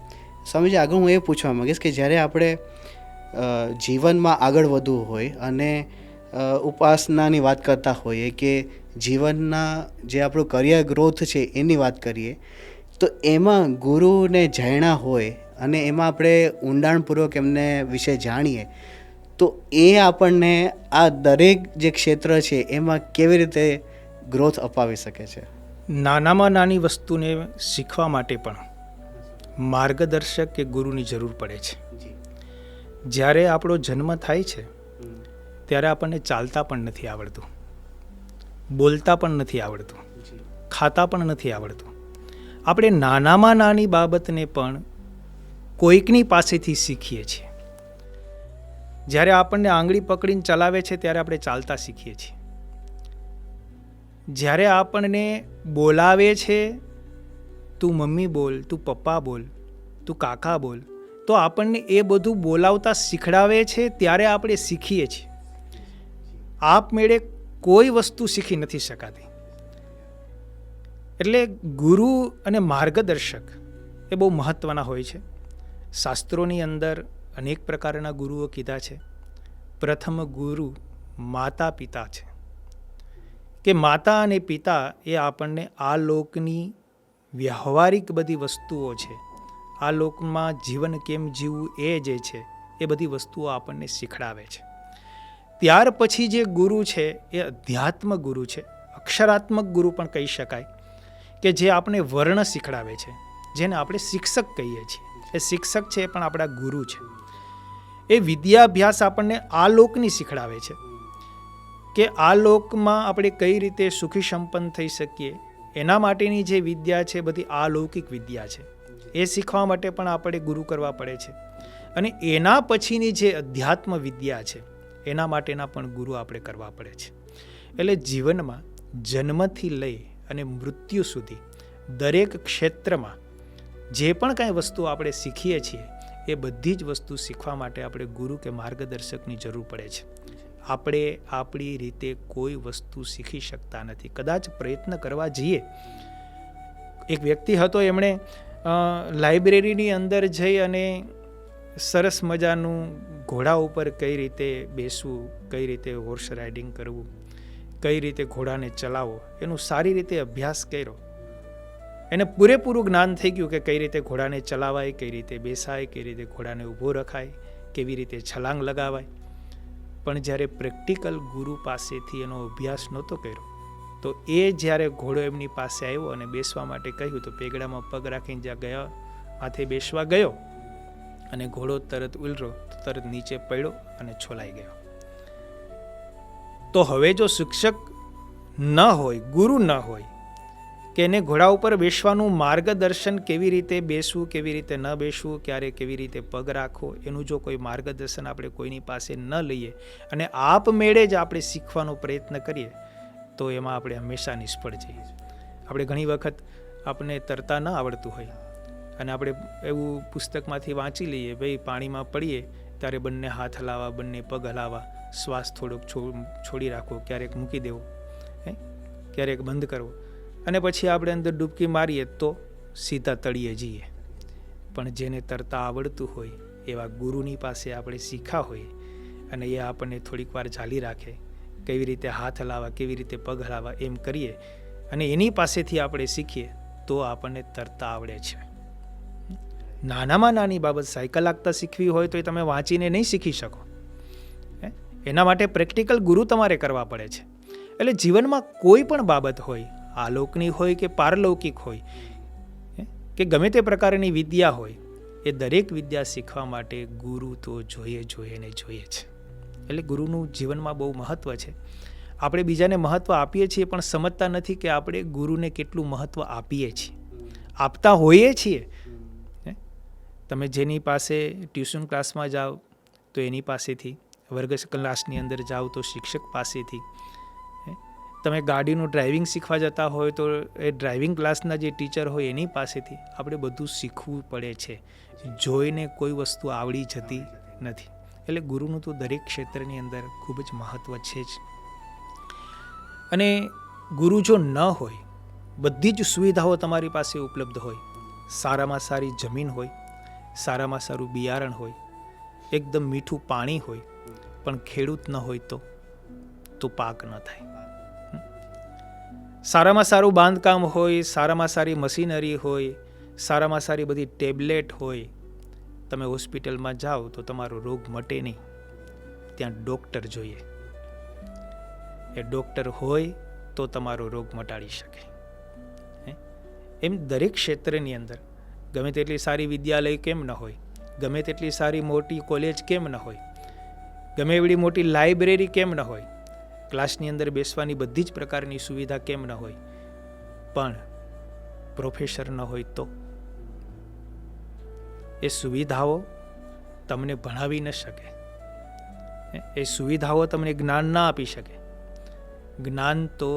સ્વામીજી, આગળ હું એ પૂછવા માંગીશ કે જ્યારે આપણે જીવનમાં આગળ વધવું હોય અને ઉપાસનાની વાત કરતા હોઈએ કે જીવનના જે આપણું કરિયર ગ્રોથ છે એની વાત કરીએ, તો એમાં ગુરુને જાણ્યા હોય અને એમાં આપણે ઊંડાણપૂર્વક એમને વિશે જાણીએ તો એ આપણને આ દરેક જે ક્ષેત્ર છે એમાં કેવી રીતે ગ્રોથ અપાવી શકે છે? નાનામાં નાની વસ્તુને શીખવા માટે પણ માર્ગદર્શક કે ગુરુની જરૂર પડે છે. જ્યારે આપણો જન્મ થાય છે ત્યારે આપણને ચાલતા પણ નથી આવડતું, બોલતા પણ નથી આવડતું, ખાતા પણ નથી આવડતું. આપણે નાનામાં નાની બાબતને પણ કોઈકની પાસેથી શીખીએ છીએ. જ્યારે આપણને આંગળી પકડીને ચલાવે છે ત્યારે આપણે ચાલતા શીખીએ છીએ. જ્યારે આપણને બોલાવે છે, તું મમ્મી બોલ, તું પપ્પા બોલ, તું કાકા બોલ, તો આપણને એ બધું બોલાવતા શીખડાવે છે ત્યારે આપણે શીખીએ છીએ. આપમેળે કોઈ વસ્તુ શીખી નથી શકાતી. એટલે ગુરુ અને માર્ગદર્શક એ બહુ મહત્ત્વના હોય છે. શાસ્ત્રોની અંદર અનેક પ્રકારના ગુરુઓ કીધા છે. પ્રથમ ગુરુ માતા પિતા છે કે માતા અને પિતા એ આપણને આ લોકની વ્યવહારિક બધી વસ્તુઓ છે, આ લોકમાં જીવન કેમ જીવવું એ જે છે એ બધી વસ્તુઓ આપણને શીખડાવે છે. ત્યાર પછી જે ગુરુ છે એ અધ્યાત્મ ગુરુ છે, અક્ષરાત્મક ગુરુ પણ કહી શકાય, કે જે આપણે વર્ણ શીખડાવે છે, જેને આપણે શિક્ષક કહીએ છીએ. એ શિક્ષક છે એ પણ આપણા ગુરુ છે. એ વિદ્યાભ્યાસ આપણને આ લોકની શીખડાવે છે કે આ લોકમાં આપણે કઈ રીતે સુખી સંપન્ન થઈ શકીએ. એના માટેની જે વિદ્યા છે બધી અલૌકિક વિદ્યા છે. એ શીખવા માટે પણ આપણે ગુરુ કરવા પડે છે. અને એના પછીની જે અધ્યાત્મ વિદ્યા છે એના માટેના પણ ગુરુ આપણે કરવા પડે છે. એટલે જીવનમાં જન્મથી લઈ અને મૃત્યુ સુધી દરેક ક્ષેત્રમાં જે પણ કાંઈ વસ્તુ આપણે શીખીએ છીએ એ બધી જ વસ્તુ શીખવા માટે આપણે ગુરુ કે માર્ગદર્શકની જરૂર પડે છે. આપણે આપણી રીતે કોઈ વસ્તુ શીખી શકતા નથી. કદાચ પ્રયત્ન કરવા જઈએ. એક વ્યક્તિ હતો, એમણે લાઇબ્રેરીની અંદર જઈ અને સરસ મજાનું ઘોડા ઉપર કઈ રીતે બેસવું, કઈ રીતે હોર્સ રાઇડિંગ કરવું, કઈ રીતે ઘોડાને ચલાવવો એનું સારી રીતે અભ્યાસ કર્યો, એને પૂરેપૂરું જ્ઞાન થઈ ગયું કે કઈ રીતે ઘોડાને ચલાવાય, કઈ રીતે બેસાય, કઈ રીતે ઘોડાને ઊભો રખાય, કેવી રીતે છલાંગ લગાવાય. પણ જ્યારે પ્રેક્ટિકલ ગુરુ પાસેથી એનો અભ્યાસ નહોતો કર્યો તો એ જ્યારે ઘોડો એમની પાસે આવ્યો અને બેસવા માટે કહ્યું તો પેગડામાં પગ રાખીને જ્યાં ગયા માથે બેસવા ગયો અને ઘોડો તરત ઉલરો તો તરત નીચે પડ્યો અને છોલાઈ ગયો. તો હવે જો શિક્ષક ન હોય, ગુરુ ન હોય કે એને ઘોડા ઉપર બેસવાનું માર્ગદર્શન, કેવી રીતે બેસવું, કેવી રીતે ન બેસવું, ક્યારે કેવી રીતે પગ રાખવો, એનું જો કોઈ માર્ગદર્શન આપણે કોઈની પાસે ન લઈએ અને આપમેળે જ આપણે શીખવાનો પ્રયત્ન કરીએ તો એમાં આપણે હંમેશા નિષ્ફળ જઈએ. આપણે ઘણી વખત આપણને તરતા ન આવડતું હોય અને આપણે એવું પુસ્તકમાંથી વાંચી લઈએ, ભાઈ પાણીમાં પડીએ ત્યારે બંને હાથ હલાવવા, બંને પગ હલાવવા, શ્વાસ થોડોક છોડી રાખવો, ક્યારેક મૂકી દેવો, ક્યારેક બંધ કરવો અને પછી આપણે અંદર ડૂબકી મારીએ તો સીધા તળિયે જઈએ. પણ જેને તરતા આવડતું હોય એવા ગુરુની પાસે આપણે શીખ્યા હોઈએ અને એ આપણને થોડીક વાર ઝાલી રાખે, કેવી રીતે હાથ હલાવવા, કેવી રીતે પગ હલાવવા એમ કરીએ અને એની પાસેથી આપણે શીખીએ તો આપણને તરતા આવડે છે. નાનામાં નાની બાબત સાયકલ હાંકતા શીખવી હોય તો એ તમે વાંચીને નહીં શીખી શકો. એના માટે પ્રેક્ટિકલ ગુરુ તમારે કરવા પડે છે. એટલે જીવનમાં કોઈ પણ બાબત હોય, આલોકની હોય કે પારલૌકિક હોય કે ગમે તે પ્રકારની વિદ્યા હોય, એ દરેક વિદ્યા શીખવા માટે ગુરુ તો જોઈએ ને જોઈએ છે. એટલે ગુરુનું જીવનમાં બહુ મહત્ત્વ છે. આપણે બીજાને મહત્ત્વ આપીએ છીએ પણ સમજતા નથી કે આપણે ગુરુને કેટલું મહત્ત્વ આપીએ છીએ, આપતા હોઈએ છીએ. તમે જેની પાસે ટ્યુશન ક્લાસમાં જાઓ તો એની પાસેથી, વર્ગ ક્લાસની અંદર જાઓ તો શિક્ષક પાસેથી, તમે ગાડીનું ડ્રાઇવિંગ શીખવા જતા હોય તો એ ડ્રાઇવિંગ ક્લાસના જે ટીચર હોય એની પાસેથી આપણે બધું શીખવું પડે છે. જોઈને કોઈ વસ્તુ આવડી જતી નથી. એટલે ગુરુનું તો દરેક ક્ષેત્રની અંદર ખૂબ જ મહત્ત્વ છે જ. અને ગુરુ જો ન હોય, બધી જ સુવિધાઓ તમારી પાસે ઉપલબ્ધ હોય, સારામાં સારી જમીન હોય, સારામાં સારું બિયારણ હોય, એકદમ મીઠું પાણી હોય, પણ ખેડૂત ન હોય તો પાક ન થાય. સારામાં સારું બાંધકામ હોય, સારામાં સારી મશીનરી હોય, સારામાં સારી બધી ટેબ્લેટ હોય, તમે હોસ્પિટલમાં જાઓ તો તમારો રોગ મટે નહીં. ત્યાં ડૉક્ટર જોઈએ. એ ડૉક્ટર હોય તો તમારો રોગ મટાડી શકે. એમ દરેક ક્ષેત્રની અંદર ગમે તેટલી સારી વિદ્યાલય કેમ ન હોય, ગમે તેટલી સારી મોટી કોલેજ કેમ ન હોય, ગમે એવડી મોટી લાઇબ્રેરી કેમ ન હોય, ક્લાસની અંદર બેસવાની બધી જ પ્રકારની સુવિધા કેમ ન હોય, પણ પ્રોફેસર ન હોય તો એ સુવિધાઓ તમને ભણાવી ન શકે, એ સુવિધાઓ તમને જ્ઞાન ના આપી શકે. જ્ઞાન તો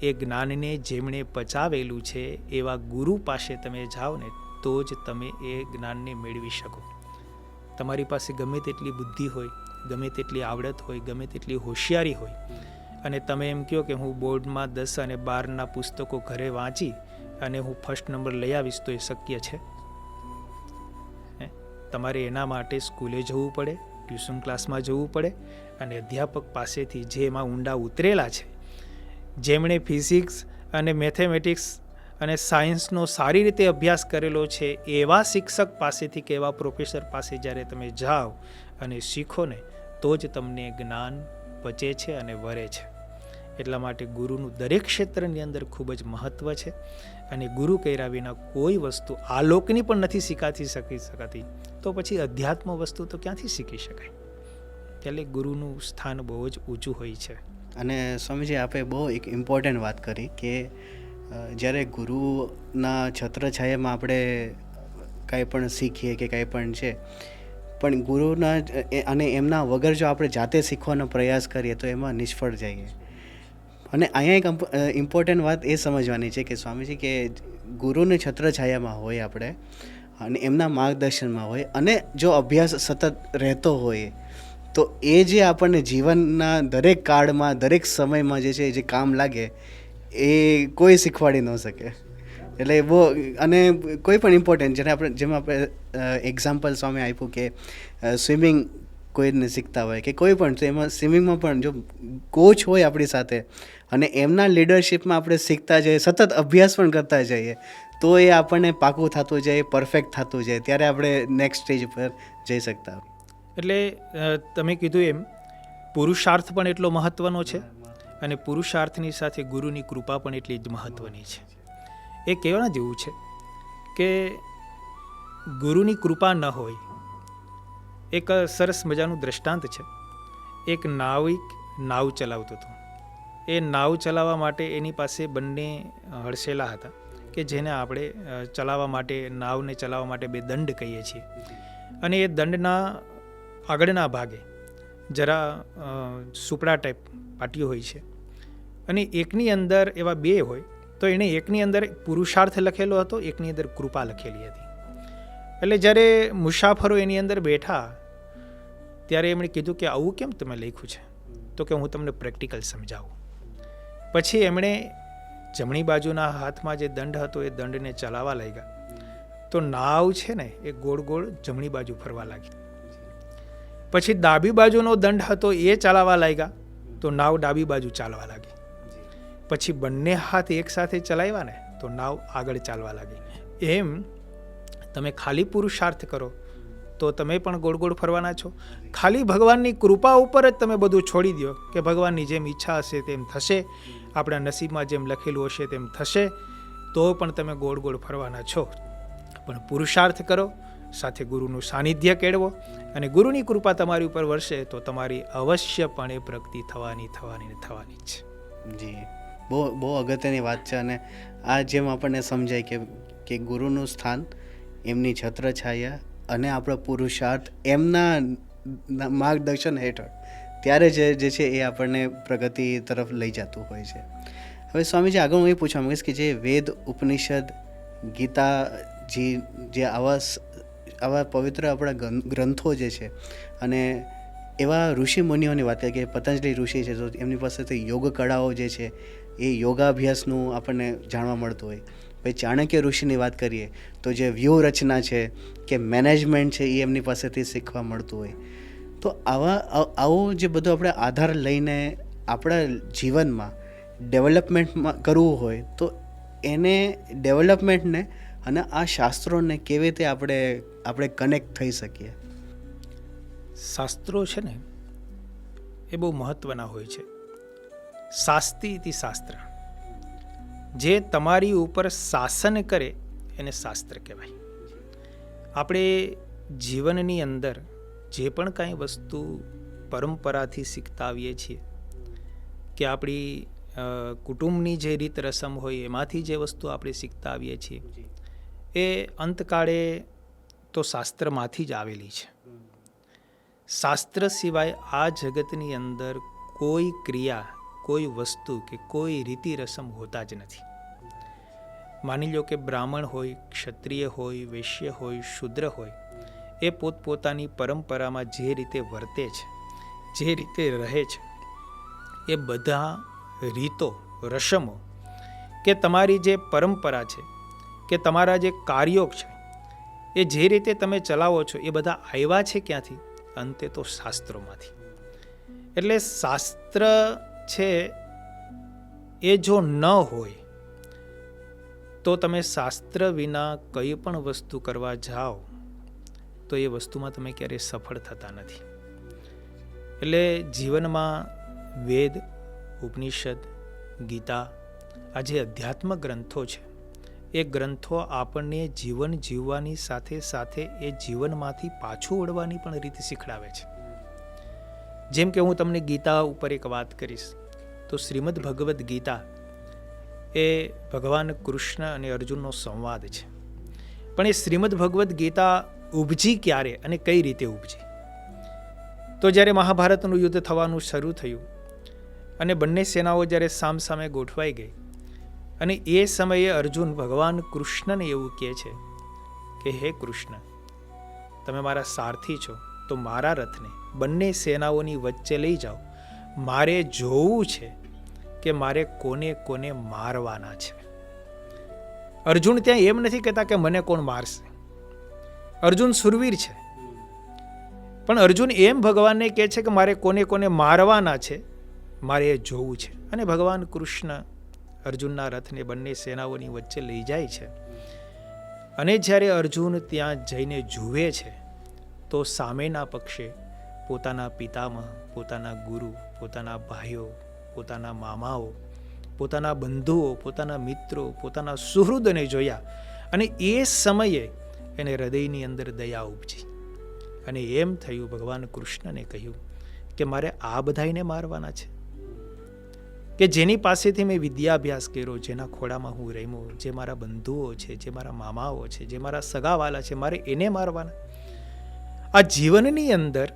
એ જ્ઞાનને જેમણે પચાવેલું છે એવા ગુરુ પાસે તમે જાઓ ને તો જ તમે એ જ્ઞાનને મેળવી શકો. તમારી પાસે ગમે તેટલી બુદ્ધિ હોય, ગમે તેટલી આવડત હોય, ગમે તેટલી હોશિયારી હોય અને તમે એમ કહો કે હું બોર્ડમાં 10 અને 12ના પુસ્તકો ઘરે વાંચી અને હું ફર્સ્ટ નંબર લઈ આવીશ તો એ શક્ય છે? તમારે એના માટે સ્કૂલે જવું પડે, ટ્યુશન ક્લાસમાં જવું પડે અને અધ્યાપક પાસેથી જે એમાં ઊંડા ઉતરેલા છે, જેમણે ફિઝિક્સ અને મેથેમેટિક્સ અને સાયન્સનો સારી રીતે અભ્યાસ કરેલો છે એવા શિક્ષક પાસેથી કે એવા પ્રોફેસર પાસે જ્યારે તમે જાઓ અને શીખો ને તો જ તમને જ્ઞાન પચે છે અને વરે છે. એટલા માટે ગુરુનું દરેક ક્ષેત્રની અંદર ખૂબ જ મહત્ત્વ છે અને ગુરુ કર્યા વિના કોઈ વસ્તુ આલોકની પણ નથી શીખાતી તો પછી અધ્યાત્મ વસ્તુ તો ક્યાંથી શીખી શકાય? એટલે ગુરુનું સ્થાન બહુ જ ઊંચું હોય છે. અને સ્વામીજી આપે બહુ એક ઇમ્પોર્ટન્ટ વાત કરી કે જ્યારે ગુરુના છત્રછાયામાં આપણે કાંઈ પણ શીખીએ કે કાંઈ પણ છે, પણ ગુરુના અને એમના વગર જો આપણે જાતે શીખવાનો પ્રયાસ કરીએ તો એમાં નિષ્ફળ જઈએ. અને અહીંયા એક ઇમ્પોર્ટન્ટ વાત એ સમજવાની છે કે સ્વામીજી કે ગુરુની છત્રછાયામાં હોય આપણે અને એમના માર્ગદર્શનમાં હોય અને જો અભ્યાસ સતત રહેતો હોય તો એ જે આપણને જીવનના દરેક કાળમાં, દરેક સમયમાં જે છે જે કામ લાગે એ કોઈ શીખવાડી ન શકે. એટલે બહુ અને કોઈ પણ ઇમ્પોર્ટન્ટ જેને આપણે જેમાં આપણે એક્ઝામ્પલ સ્વામી આપ્યું કે સ્વિમિંગ કોઈને શીખતા હોય કે કોઈ પણ, તો એમાં સ્વિમિંગમાં પણ જો કોચ હોય આપણી સાથે અને એમના લીડરશિપમાં આપણે શીખતા જઈએ, સતત અભ્યાસ પણ કરતા જઈએ, તો એ આપણને પાકું થતું જાય, પરફેક્ટ થતું જાય, ત્યારે આપણે નેક્સ્ટ સ્ટેજ પર જઈ શકતા હોય. એટલે તમે કીધું એમ પુરુષાર્થ પણ એટલો મહત્ત્વનો છે અને પુરુષાર્થની સાથે ગુરુની કૃપા પણ એટલી જ મહત્ત્વની છે. એ કહેવાના જેવું છે કે ગુરુની કૃપા ન હોય. એક સરસ મજાનું દ્રષ્ટાંત છે. એક નાવિક નાવ ચલાવતો હતો. એ નાવ ચલાવવા માટે એની પાસે બંને હડસેલા હતા કે જેને આપણે ચલાવવા માટે, નાવને ચલાવવા માટે 2 દંડ કહીએ છીએ. અને એ દંડના આગળના ભાગે જરા સુપડા ટાઈપ પાટીઓ હોય છે અને એકની અંદર એવા 2 હોય, તો એણે એકની અંદર પુરુષાર્થ લખેલો હતો, એકની અંદર કૃપા લખેલી હતી. એટલે જ્યારે મુસાફરો એની અંદર બેઠા ત્યારે એમણે કીધું કે આવું કેમ તમે લખ્યું છે? તો કે હું તમને પ્રેક્ટિકલ સમજાવું. પછી એમણે જમણી બાજુના હાથમાં જે દંડ હતો એ દંડને ચલાવવા લાગ્યા, તો નાવ છે ને એ ગોળ ગોળ જમણી બાજુ ફરવા લાગી. પછી ડાબી બાજુનો દંડ હતો એ ચલાવવા લાગ્યા, તો નાવ ડાબી બાજુ ચાલવા લાગી. પછી બંને હાથ એકસાથે ચલાવ્યા ને તો નાવ આગળ ચાલવા લાગી. એમ તમે ખાલી પુરુષાર્થ કરો તો તમે પણ ગોળ ગોળ ફરવાના છો. ખાલી ભગવાનની કૃપા ઉપર જ તમે બધું છોડી દો કે ભગવાનની જેમ ઈચ્છા હશે તેમ થશે, આપણા નસીબમાં જેમ લખેલું હશે તેમ થશે, તો પણ તમે ગોળ ગોળ ફરવાના છો. પણ પુરુષાર્થ કરો, સાથે ગુરુનું સાનિધ્ય કેળવો અને ગુરુની કૃપા તમારી ઉપર વરસે તો તમારી અવશ્યપણે પ્રગતિ થવાની જ છે. જી, બહુ અગત્યની વાત છે. અને આ જેમ આપણને સમજાય કે ગુરુનું સ્થાન, એમની છત્રછાયા અને આપણો પુરુષાર્થ એમના માર્ગદર્શન હેઠળ, ત્યારે જે છે એ આપણને પ્રગતિ તરફ લઈ જતું હોય છે. હવે સ્વામીજી, આગળ હું એ પૂછવા માંગીશ કે જે વેદ, ઉપનિષદ, ગીતાજી, જે આવા પવિત્ર આપણા ગ્રંથો જે છે, અને એવા ઋષિ મુનિઓની વાત કરીએ કે પતંજલિ ઋષિ છે, તો એમની પાસેથી યોગ કળાઓ જે છે એ યોગાભ્યાસનું આપણને જાણવા મળતું હોય. ભાઈ ચાણક્ય ઋષિની વાત કરીએ તો જે વ્યૂહરચના છે કે મેનેજમેન્ટ છે એ એમની પાસેથી શીખવા મળતું હોય. તો આવો જે બધો આપણે આધાર લઈને આપણા જીવનમાં ડેવલપમેન્ટમાં કરવું હોય, તો એને ડેવલપમેન્ટને અને આ શાસ્ત્રોને કેવી રીતે આપણે કનેક્ટ થઈ શકીએ? શાસ્ત્રો છે ને એ બહુ મહત્ત્વના હોય છે. શાસ્તિ ઇતિ શાસ્ત્ર. જે તમારી ઉપર શાસન કરે એને શાસ્ત્ર કહેવાય. આપણે જીવનની અંદર જે પણ કાંઈ વસ્તુ પરંપરાથી શીખતા આવીએ છીએ કે આપણી કુટુંબની જે રીત રસમ હોય એમાંથી જે વસ્તુ આપણે શીખતા આવીએ છીએ, એ અંતકાળે તો શાસ્ત્રમાંથી જ આવેલી છે. શાસ્ત્ર સિવાય આ જગતની અંદર કોઈ ક્રિયા, કોઈ વસ્તુ કે કોઈ રીતિ રસમ હોતા જ નથી. માની લો કે બ્રાહ્મણ હોય, ક્ષત્રિય હોય, વૈશ્ય હોય, શૂદ્ર હોય, એ પોતપોતાની પરંપરામાં જે રીતે વર્તે છે, જે રીતે રહે છે, એ બધા રીતો, રસમો કે તમારી જે પરંપરા છે કે તમારા જે કાર્યો છે, એ જે રીતે તમે ચલાવો છો, એ બધા આવ્યા છે ક્યાંથી? અંતે તો શાસ્ત્રોમાંથી. એટલે શાસ્ત્ર છે એ જો ન હોય તો તમે શાસ્ત્ર વિના કંઈ પણ વસ્તુ કરવા જાઓ તો એ વસ્તુમાં તમે ક્યારેય સફળ થતા નથી. એટલે જીવનમાં વેદ, ઉપનિષદ, ગીતા, આ જે અધ્યાત્મ ગ્રંથો છે, એ ગ્રંથો આપણને જીવન જીવવાની સાથે સાથે એ જીવનમાંથી પાછું વળવાની પણ રીત શીખડાવે છે. જેમ કે હું તમને ગીતા ઉપર એક વાત કરીશ તો શ્રીમદ ભગવદ્ ગીતા એ ભગવાન કૃષ્ણ અને અર્જુનનો સંવાદ છે. પણ એ શ્રીમદ ભગવદ્ ગીતા ઉપજી ક્યારે અને કઈ રીતે ઉપજી? તો જ્યારે મહાભારતનું યુદ્ધ થવાનું શરૂ થયું અને બંને સેનાઓ જ્યારે સામસામે ગોઠવાઈ ગઈ અને એ સમયે અર્જુન ભગવાન કૃષ્ણને એવું કહે છે કે હે કૃષ્ણ, તમે મારા સારથી છો, તો મારા રથને બંને સેનાઓની વચ્ચે લઈ જાઓ. મારે જોવું છે કે મારે કોને કોને મારવાના છે. અર્જુન ત્યાં એમ નથી કહેતા કે મને કોણ મારશે. અર્જુન સુરવીર છે. પણ અર્જુન એમ ભગવાનને કહે છે કે મારે કોને કોને મારવાના છે, મારે એ જોવું છે. અને ભગવાન કૃષ્ણ અર્જુનના રથને બંને સેનાઓની વચ્ચે લઈ જાય છે. અને જ્યારે અર્જુન ત્યાં જઈને જુએ છે તો સામેના પક્ષે પોતાના પિતામહ, પોતાના ગુરુ, પોતાના ભાઈઓ, પોતાના મામાઓ, પોતાના બંધુઓ, પોતાના મિત્રો, પોતાના સુહૃદને જોયા. અને એ સમયે એને હૃદયની અંદર દયા ઉપજી અને એમ થયું, ભગવાન કૃષ્ણને કહ્યું કે મારે આ બધાને મારવાના છે, કે જેની પાસેથી મેં વિદ્યાભ્યાસ કર્યો, જેના ખોળામાં હું રમ્યો, જે મારા બંધુઓ છે, જે મારા મામાઓ છે, જે મારા સગાવાલા છે, મારે એને મારવાના? આ જીવનની અંદર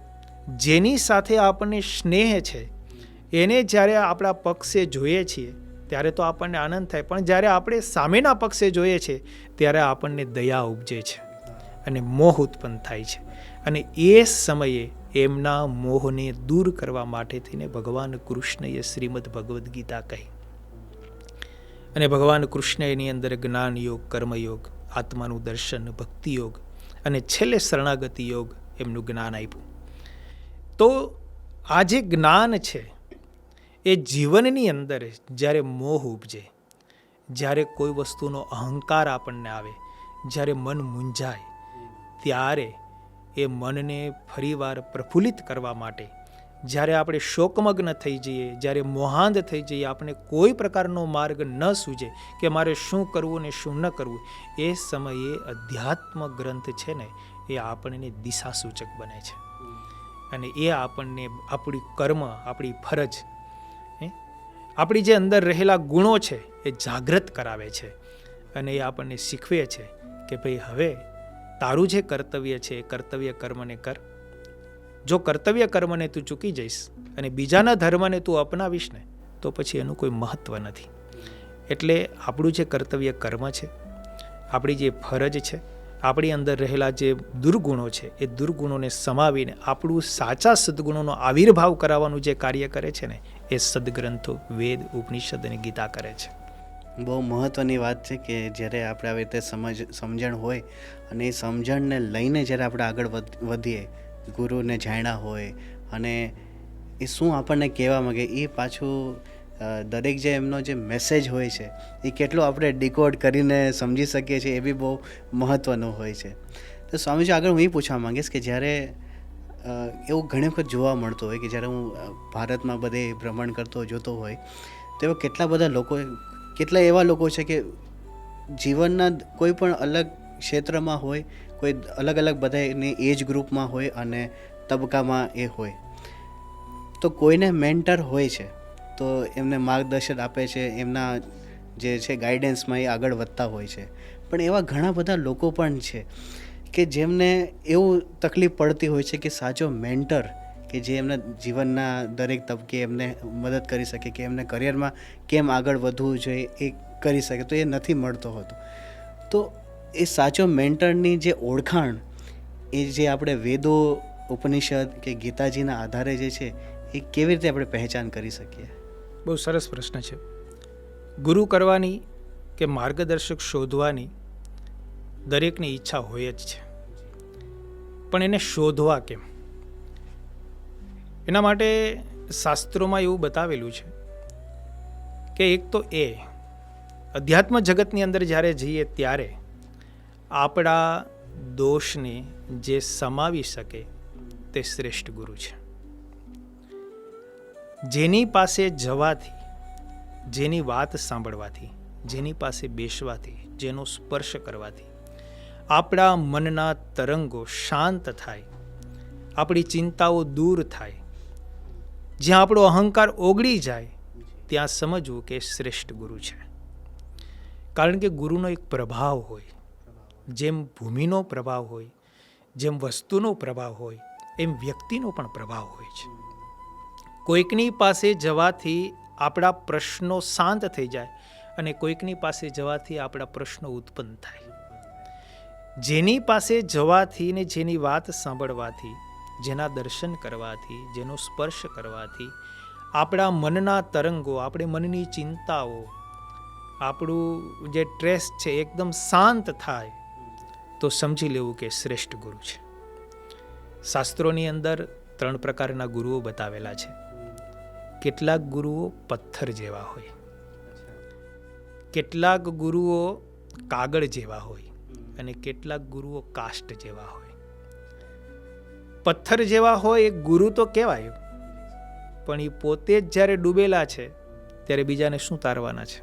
જેની સાથે આપણને સ્નેહ છે એને જ્યારે આપણા પક્ષે જોઈએ છીએ ત્યારે તો આપણને આનંદ થાય, પણ જ્યારે આપણે સામેના પક્ષે જોઈએ છે ત્યારે આપણને દયા ઉપજે છે અને મોહ ઉત્પન્ન થાય છે. અને એ સમયે એમના મોહને દૂર કરવા માટે થઈને ભગવાન કૃષ્ણએ શ્રીમદ ભગવદ્ ગીતા કહી. અને ભગવાન કૃષ્ણ એની અંદર જ્ઞાન યોગ, કર્મયોગ, આત્માનું દર્શન, ભક્તિ યોગ અને છેલ્લે શરણાગતિ યોગ એમનું જ્ઞાન આપ્યું. તો આ જે જ્ઞાન છે એ જીવનની અંદર જ્યારે મોહ ઉપજે, જ્યારે કોઈ વસ્તુનો અહંકાર આપણને આવે, જ્યારે મન મૂંઝાય, ત્યારે એ મનને ફરીવાર પ્રફુલ્લિત કરવા માટે, જ્યારે આપણે શોકમગ્ન થઈ જઈએ, જ્યારે મોહાંધ થઈ જઈએ, આપણે કોઈ પ્રકારનો માર્ગ ન સૂજે કે મારે શું કરવું ને શું ન કરવું, એ સમયે અધ્યાત્મ ગ્રંથ છે ને એ આપણને દિશા સૂચક બને છે. અને એ આપણને આપણી કર્મ, આપણી ફરજ, આપણી જે અંદર રહેલા ગુણો છે એ જાગૃત કરાવે છે. અને એ આપણને શીખવે છે કે ભાઈ હવે તારું જે કર્તવ્ય છે એ કર્તવ્ય કર્મને કર. જો કર્તવ્ય કર્મને તું ચૂકી જઈશ અને બીજાના ધર્મને તું અપનાવીશ ને તો પછી એનું કોઈ મહત્વ નથી. એટલે આપણું જે કર્તવ્ય કર્મ છે, આપણી જે ફરજ છે, આપણી અંદર રહેલા જે દુર્ગુણો છે એ દુર્ગુણોને સમાવીને આપણું સાચા સદગુણોનો આવિર્ભાવ કરાવવાનું જે કાર્ય કરે છે ને એ સદગ્રંથો, વેદ, ઉપનિષદ અને ગીતા કરે છે. બહુ મહત્ત્વની વાત છે કે જ્યારે આપણે આવી રીતે સમજણ હોય અને એ સમજણને લઈને જ્યારે આપણે આગળ વધીએ, ગુરુને જાણ્યા હોય અને એ શું આપણને કહેવા માગે, એ પાછું દરેક જે એમનો જે મેસેજ હોય છે એ કેટલો આપણે ડિકોડ કરીને સમજી શકીએ છીએ એ બી બહુ મહત્ત્વનું હોય છે. તો સ્વામીજી, આગળ હું એ પૂછવા માંગીશ કે જ્યારે એવું ઘણી વખત જોવા મળતું હોય કે જ્યારે હું ભારતમાં બધે ભ્રમણ કરતો જોતો હોય તો એવા કેટલા એવા લોકો છે કે જીવનના કોઈ પણ અલગ ક્ષેત્રમાં હોય, કોઈ અલગ અલગ બધાની એજ ગ્રુપમાં હોય અને તબક્કામાં એ હોય, તો કોઈને મેન્ટર હોય છે તો એમને માર્ગદર્શન આપે છે, એમના જે છે ગાઈડન્સમાં એ આગળ વધતા હોય છે. પણ એવા ઘણા બધા લોકો પણ છે કે જેમને એવું તકલીફ પડતી હોય છે કે સાચો મેન્ટર કે જે એમના જીવનના દરેક તબક્કે એમને મદદ કરી શકે, કે એમને કરિયરમાં કેમ આગળ વધવું જોઈએ એ કરી શકે, તો એ નથી મળતો હોતો. તો એ સાચો મેન્ટરની જે ઓળખાણ એ જે આપણે વેદો, ઉપનિષદ કે ગીતાજીના આધારે જે છે એ કેવી રીતે આપણે પહેચાન કરી શકીએ? બહુ સરસ પ્રશ્ન છે. ગુરુ કરવાની કે માર્ગદર્શક શોધવાની દરેકની ઈચ્છા હોય જ છે, પણ એને શોધવા કેમ? એના માટે શાસ્ત્રોમાં એવું બતાવેલું છે કે એક તો એ અધ્યાત્મ જગતની અંદર જ્યારે જઈએ ત્યારે આપણા દોષને જે સમાવી શકે તે શ્રેષ્ઠ ગુરુ છે. જેની પાસે જવાથી, જેની વાત સાંભળવાથી, જેની પાસે બેસવાથી, જેનો સ્પર્શ કરવાથી આપણા મનના તરંગો શાંત થાય, આપણી ચિંતાઓ દૂર થાય, જ્યાં આપણો અહંકાર ઓગળી જાય, ત્યાં સમજવું કે શ્રેષ્ઠ ગુરુ છે. કારણ કે ગુરુનો એક પ્રભાવ હોય, જેમ ભૂમિનો પ્રભાવ હોય, જેમ વસ્તુનો પ્રભાવ હોય, એમ વ્યક્તિનો પણ પ્રભાવ હોય છે. કોઈકની પાસે જવાથી આપણા પ્રશ્નો શાંત થઈ જાય અને કોઈકની પાસે જવાથી આપણા પ્રશ્નો ઉત્પન્ન થાય. જેની પાસે જવાથી ને જેની વાત સાંભળવાથી, જેના દર્શન કરવાથી, જેનો સ્પર્શ કરવાથી આપણા મનના તરંગો, આપણે મનની ચિંતાઓ, આપણું જે ટ્રેસ છે એકદમ શાંત થાય, તો સમજી લેવું કે શ્રેષ્ઠ ગુરુ છે. શાસ્ત્રોની અંદર 3 પ્રકારના ગુરુઓ બતાવેલા છે. કેટલાક ગુરુઓ પથ્થર જેવા હોય, કેટલાક ગુરુઓ કાગળ જેવા હોય અને કેટલાક ગુરુઓ કાષ્ટ જેવા હોય. પથ્થર જેવા હોય એ ગુરુ તો કહેવાય, પણ એ પોતે જ જ્યારે ડૂબેલા છે ત્યારે બીજાને શું તારવાના છે?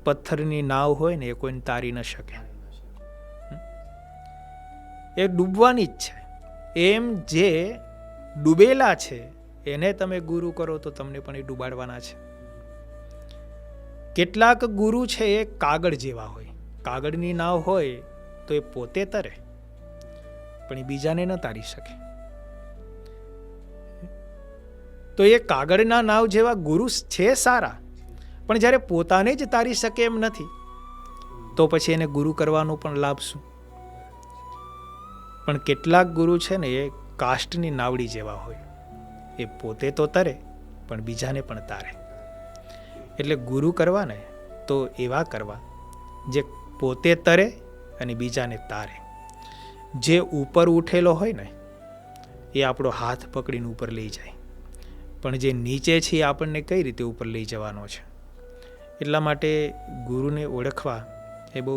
પથ્થરની નાવ હોય ને એ કોઈને તારી ન શકે, એ ડૂબવાની જ છે. એમ જે ડૂબેલા છે એને તમે ગુરુ કરો તો તમને પણ એ ડૂબાડવાના છે. કેટલાક ગુરુ છે એ કાગળ જેવા હોય. કાગળની નાવ હોય તો એ પોતે તરે પણ એ બીજાને ન તારી શકે. તો એ કાગળના નાવ જેવા ગુરુ છે સારા, પણ જ્યારે પોતાને જ તારી શકે એમ નથી તો પછી એને ગુરુ કરવાનો પણ લાભ શું? પણ કેટલાક ગુરુ છે ને એ કાષ્ટની નાવડી જેવા હોય, એ પોતે તો તરે પણ બીજાને પણ તારે. એટલે ગુરુ કરવા ને તો એવા કરવા જે પોતે તરે અને બીજાને તારે. જે ઉપર ઉઠેલો હોય ને એ આપણો હાથ પકડીને ઉપર લઈ જાય, પણ જે નીચે છે એ આપણને કઈ રીતે ઉપર લઈ જવાનો છે? એટલા માટે ગુરુને ઓળખવા એ બહુ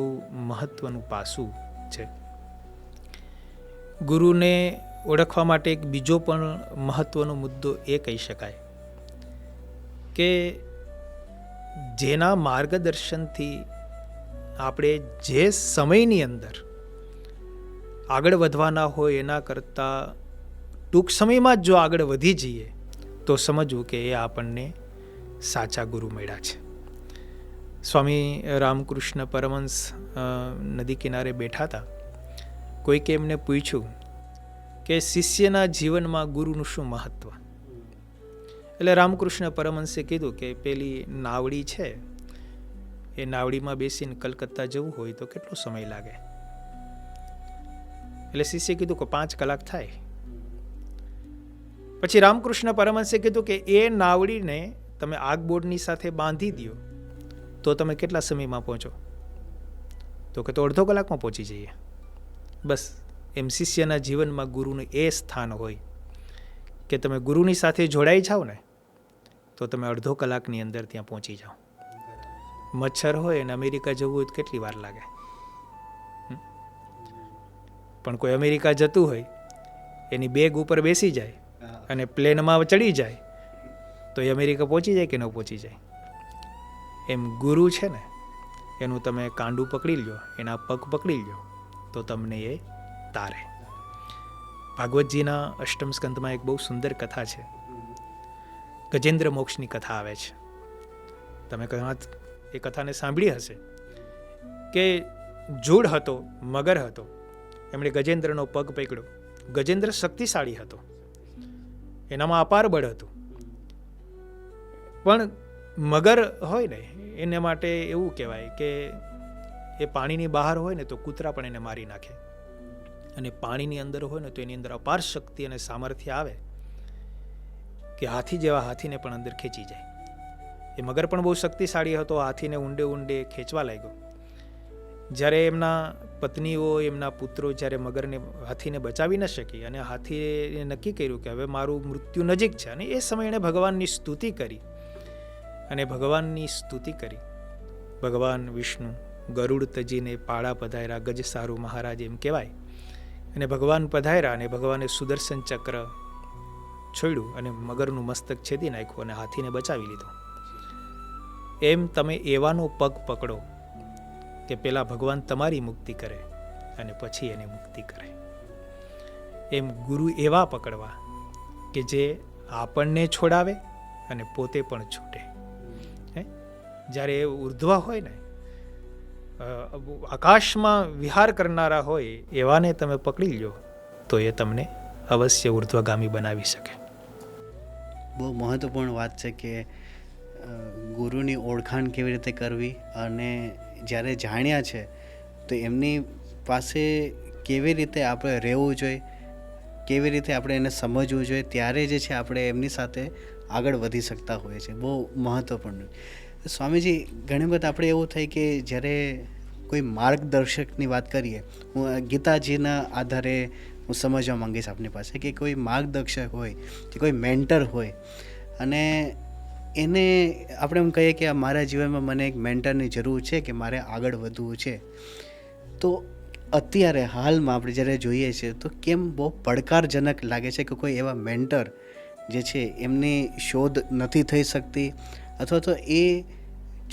મહત્વનું પાસું છે. ગુરુને ઓળખવા માટે એક બીજો પણ મહત્વનો મુદ્દો એ કહી શકાય કે જેના માર્ગદર્શનથી આપણે જે સમયની અંદર આગળ વધવાના હોય એના કરતાં ટૂંક સમયમાં જ જો આગળ વધી જઈએ તો સમજવું કે એ આપણને સાચા ગુરુ મળ્યા છે. સ્વામી રામકૃષ્ણ પરમહંસ નદી કિનારે બેઠા હતા. કોઈકે એમને પૂછ્યું કે શિષ્યના જીવનમાં ગુરુનું શું મહત્વ? એટલે રામકૃષ્ણ પરમહંસે કીધું કે પેલી નાવડી છે એ નાવડીમાં બેસીને કલકત્તા જવું હોય તો કેટલો સમય લાગે? એટલે શિષ્યે કીધું કે 5 કલાક થાય. પછી રામકૃષ્ણ પરમહંસે કીધું કે એ નાવડીને તમે આગબોર્ડની સાથે બાંધી દો તો તમે કેટલા સમયમાં પહોંચો? તો કે તો અડધો કલાકમાં પહોંચી જઈએ. બસ એમ શિષ્યના જીવનમાં ગુરુનું એ સ્થાન હોય કે તમે ગુરુની સાથે જોડાઈ જાઓ ને તો તમે અડધો કલાકની અંદર ત્યાં પહોંચી જાઓ. મચ્છર હોય અને અમેરિકા જવું હોય તો કેટલી વાર લાગે? પણ કોઈ અમેરિકા જતું હોય એની બેગ ઉપર બેસી જાય અને પ્લેનમાં ચડી જાય તો એ અમેરિકા પહોંચી જાય કે ન પહોંચી જાય? એમ ગુરુ છે ને એનું તમે કાંડું પકડી લ્યો, એના પગ પકડી લ્યો તો તમને એ તારે. ભાગવતજીના અષ્ટમ સ્કંદમાં એક બહુ સુંદર કથા છે. ગજેન્દ્ર મોક્ષની કથા આવે છે. તમે કદાચ એ કથાને સાંભળી હશે કે જૂડ હતો, મગર હતો, એમણે ગજેન્દ્રનો પગ પકડ્યો. ગજેન્દ્ર શક્તિશાળી હતો, એનામાં અપાર બળ હતું, પણ મગર હોય ને એને માટે એવું કહેવાય કે એ પાણીની બહાર હોય ને તો કૂતરા પણ એને મારી નાખે, અને પાણીની અંદર હોય ને તો એની અંદર અપાર શક્તિ અને સામર્થ્ય આવે કે હાથી જેવા હાથીને પણ અંદર ખેંચી જાય. એ મગર પણ બહુ શક્તિશાળી હતો, હાથીને ઊંડે ઊંડે ખેંચવા લાગ્યો. જ્યારે એમના પત્નીઓ, એમના પુત્રો જ્યારે મગરને, હાથીને બચાવી ન શકી અને હાથીએ નક્કી કર્યું કે હવે મારું મૃત્યુ નજીક છે, અને એ સમયે એણે ભગવાનની સ્તુતિ કરી. અને ભગવાનની સ્તુતિ કરી, ભગવાન વિષ્ણુ ગરુડ તજીને પાળા પધાર્યા, ગજ સારું મહારાજ એમ કહેવાય. અને ભગવાન પધાર્યા અને ભગવાને સુદર્શન ચક્ર છોડ્યું અને મગરનું મસ્તક છેદી નાખ્યું અને હાથીને બચાવી લીધો. એમ તમે એવાનો પગ પકડો કે પેલા ભગવાન તમારી મુક્તિ કરે અને પછી એની મુક્તિ કરે. એમ ગુરુ એવા પકડવા કે જે આપણને છોડાવે અને પોતે પણ છૂટે. જ્યારે એ ઉર્ધ્વ હોય ને, આકાશમાં વિહાર કરનારા હોય, એવાને તમે પકડી લો તો એ તમને અવશ્ય ઉર્ધ્વગામી બનાવી શકે. બહુ મહત્વપૂર્ણ વાત છે કે ગુરુની ઓળખાણ કેવી રીતે કરવી, અને જ્યારે જાણ્યા છે તો એમની પાસે કેવી રીતે આપણે રહેવું જોઈએ, કેવી રીતે આપણે એને સમજવું જોઈએ, ત્યારે જે છે આપણે એમની સાથે આગળ વધી શકતા હોઈએ છીએ. બહુ મહત્વપૂર્ણ. સ્વામીજી, ઘણી વખત આપણે એવું થાય કે જ્યારે કોઈ માર્ગદર્શકની વાત કરીએ, હું ગીતાજીના આધારે હું સમજવા માંગીશ આપની પાસે કે કોઈ માર્ગદર્શક હોય કે કોઈ મેન્ટર હોય અને એને આપણે એમ કહીએ કે મારા જીવનમાં મને એક મેન્ટરની જરૂર છે કે મારે આગળ વધવું છે, તો અત્યારે હાલમાં આપણે જ્યારે જોઈએ છીએ તો કેમ બહુ પડકારજનક લાગે છે કે કોઈ એવા મેન્ટર જે છે એમની શોધ નથી થઈ શકતી, અથવા તો એ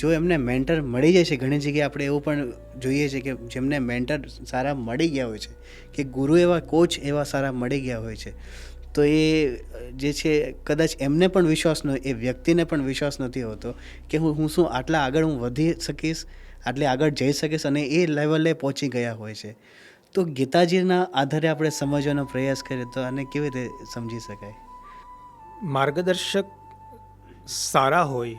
જો એમને મેન્ટર મળી જાય છે, ઘણી જગ્યાએ આપણે એવું પણ જોઈએ છે કે જેમને મેન્ટર સારા મળી ગયા હોય છે કે ગુરુ એવા કોચ એવા સારા મળી ગયા હોય છે, તો એ જે છે કદાચ એમને પણ વિશ્વાસ ન એ વ્યક્તિને પણ વિશ્વાસ નથી હોતો કે હું શું આટલા આગળ હું વધી શકીશ, આટલે આગળ જઈ શકીશ, અને એ લેવલે પહોંચી ગયા હોય છે. તો ગીતાજીના આધારે આપણે સમજવાનો પ્રયાસ કરીએ તો આને કેવી રીતે સમજી શકાય? માર્ગદર્શક સારા હોય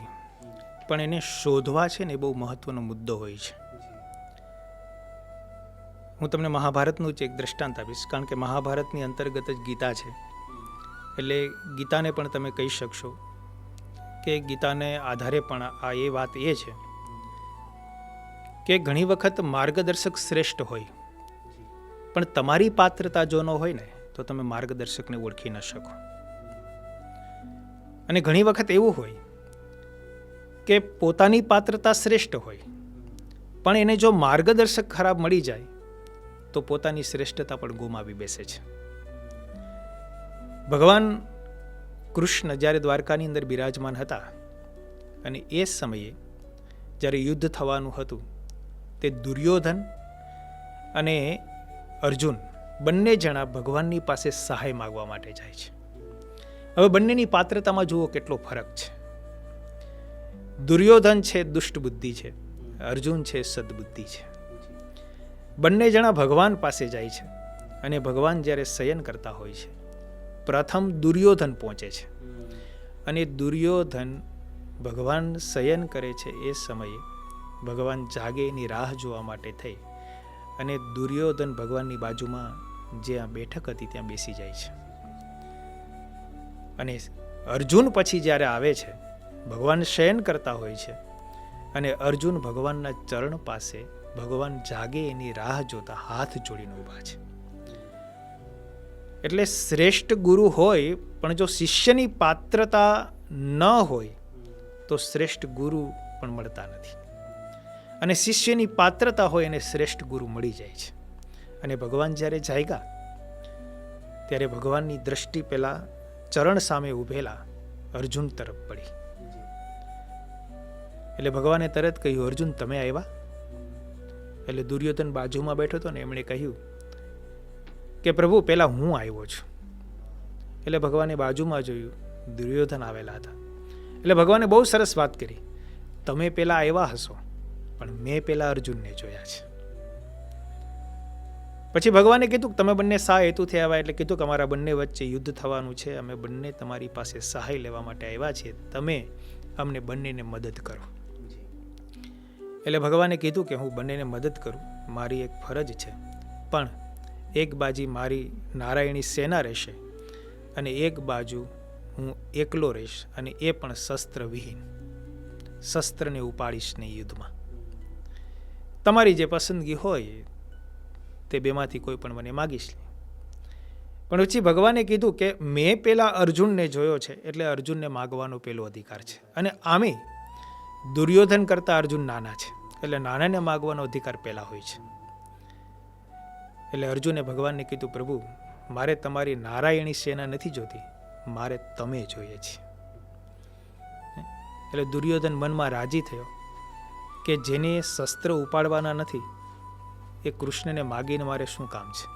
પણ એને શોધવા છે ને એ બહુ મહત્વનો મુદ્દો હોય છે. હું તમને મહાભારતનું જ એક દ્રષ્ટાંત આપીશ, કારણ કે મહાભારતની અંતર્ગત જ ગીતા છે, એટલે ગીતાને પણ તમે કહી શકશો કે ગીતાને આધારે પણ આ એ વાત એ છે કે ઘણી વખત માર્ગદર્શક શ્રેષ્ઠ હોય પણ તમારી પાત્રતા જો ન હોય ને તો તમે માર્ગદર્શકને ઓળખી ન શકો. અને ઘણી વખત એવું હોય કે પોતાની પાત્રતા શ્રેષ્ઠ હોય પણ એને જો માર્ગદર્શક ખરાબ મળી જાય તો પોતાની શ્રેષ્ઠતા પણ ગુમાવી બેસે છે. ભગવાન કૃષ્ણ જ્યારે દ્વારકાની અંદર બિરાજમાન હતા અને એ સમયે જ્યારે યુદ્ધ થવાનું હતું, તે દુર્યોધન અને અર્જુન બંને જણા ભગવાનની પાસે સહાય માગવા માટે જાય છે. હવે બંનેની પાત્રતામાં જુઓ કેટલો ફરક છે. દુર્યોધન છે દુષ્ટ બુદ્ધિ છે, અર્જુન છે સદબુદ્ધિ છે. બંને જણા ભગવાન પાસે જાય છે અને ભગવાન જ્યારે શયન કરતા હોય છે, પ્રથમ દુર્યોધન પહોંચે છે અને દુર્યોધન ભગવાન શયન કરે છે એ સમયે ભગવાન જાગે એની રાહ જોવા માટે થઈ અને દુર્યોધન ભગવાનની બાજુમાં જ્યાં બેઠક હતી ત્યાં બેસી જાય છે. અને અર્જુન પછી જ્યારે આવે છે, ભગવાન શયન કરતા હોય છે અને અર્જુન ભગવાનના ચરણ પાસે ભગવાન જાગે એની રાહ જોતા હાથ જોડીને ઊભા છે. એટલે શ્રેષ્ઠ ગુરુ હોય પણ જો શિષ્યની પાત્રતા ન હોય તો શ્રેષ્ઠ ગુરુ પણ મળતા નથી, અને શિષ્યની પાત્રતા હોય અને શ્રેષ્ઠ ગુરુ મળી જાય છે. અને ભગવાન જ્યારે જાગ્યા ત્યારે ભગવાનની દ્રષ્ટિ પેલા ચરણ સામે ઊભેલા અર્જુન તરફ પડી. એટલે ભગવાને તરત કહ્યું, અર્જુન તમે આવ્યા? એટલે દુર્યોધન બાજુમાં બેઠો હતો ને એમણે કહ્યું કે પ્રભુ પહેલા હું આવ્યો છું. એટલે ભગવાને બાજુમાં જોયું, દુર્યોધન આવેલા હતા. એટલે ભગવાને બહુ સરસ વાત કરી, તમે પહેલા આવ્યા હશો પણ મેં પહેલા અર્જુનને જોયા છે. પછી ભગવાને કીધું તમે બંને શા હેતુથી આવ્યા? એટલે કીધું કે અમારા બંને વચ્ચે યુદ્ધ થવાનું છે, અમે બંને તમારી પાસે સહાય લેવા માટે આવ્યા છીએ, તમે અમને બંનેને મદદ કરો. એટલે ભગવાને કીધું કે હું બંનેને મદદ કરું, મારી એક ફરજ છે, પણ એક બાજુ મારી નારાયણી સેના રહેશે અને એક બાજુ હું એકલો રહીશ, અને એ પણ શસ્ત્રવિહીન, શસ્ત્રને ઉપાડીશ નહીં યુદ્ધમાં. તમારી જે પસંદગી હોય તે બેમાંથી કોઈ પણ મને માગીશ લે. પણ પછી ભગવાને કીધું કે મેં પેલા અર્જુનને જોયો છે એટલે અર્જુનને માગવાનો પેલો અધિકાર છે, અને આમે દુર્યોધન કરતા અર્જુન નાના છે એટલે નાનાને માગવાનો અધિકાર પહેલા હોય છે. એટલે અર્જુને ભગવાનને કીધું, પ્રભુ મારે તમારી નારાયણી સેના નથી જોતી, મારે તમે જોઈએ છે. એટલે દુર્યોધન મનમાં રાજી થયો કે જેને શસ્ત્ર ઉપાડવાના નથી એ કૃષ્ણને માગીને મારે શું કામ છે?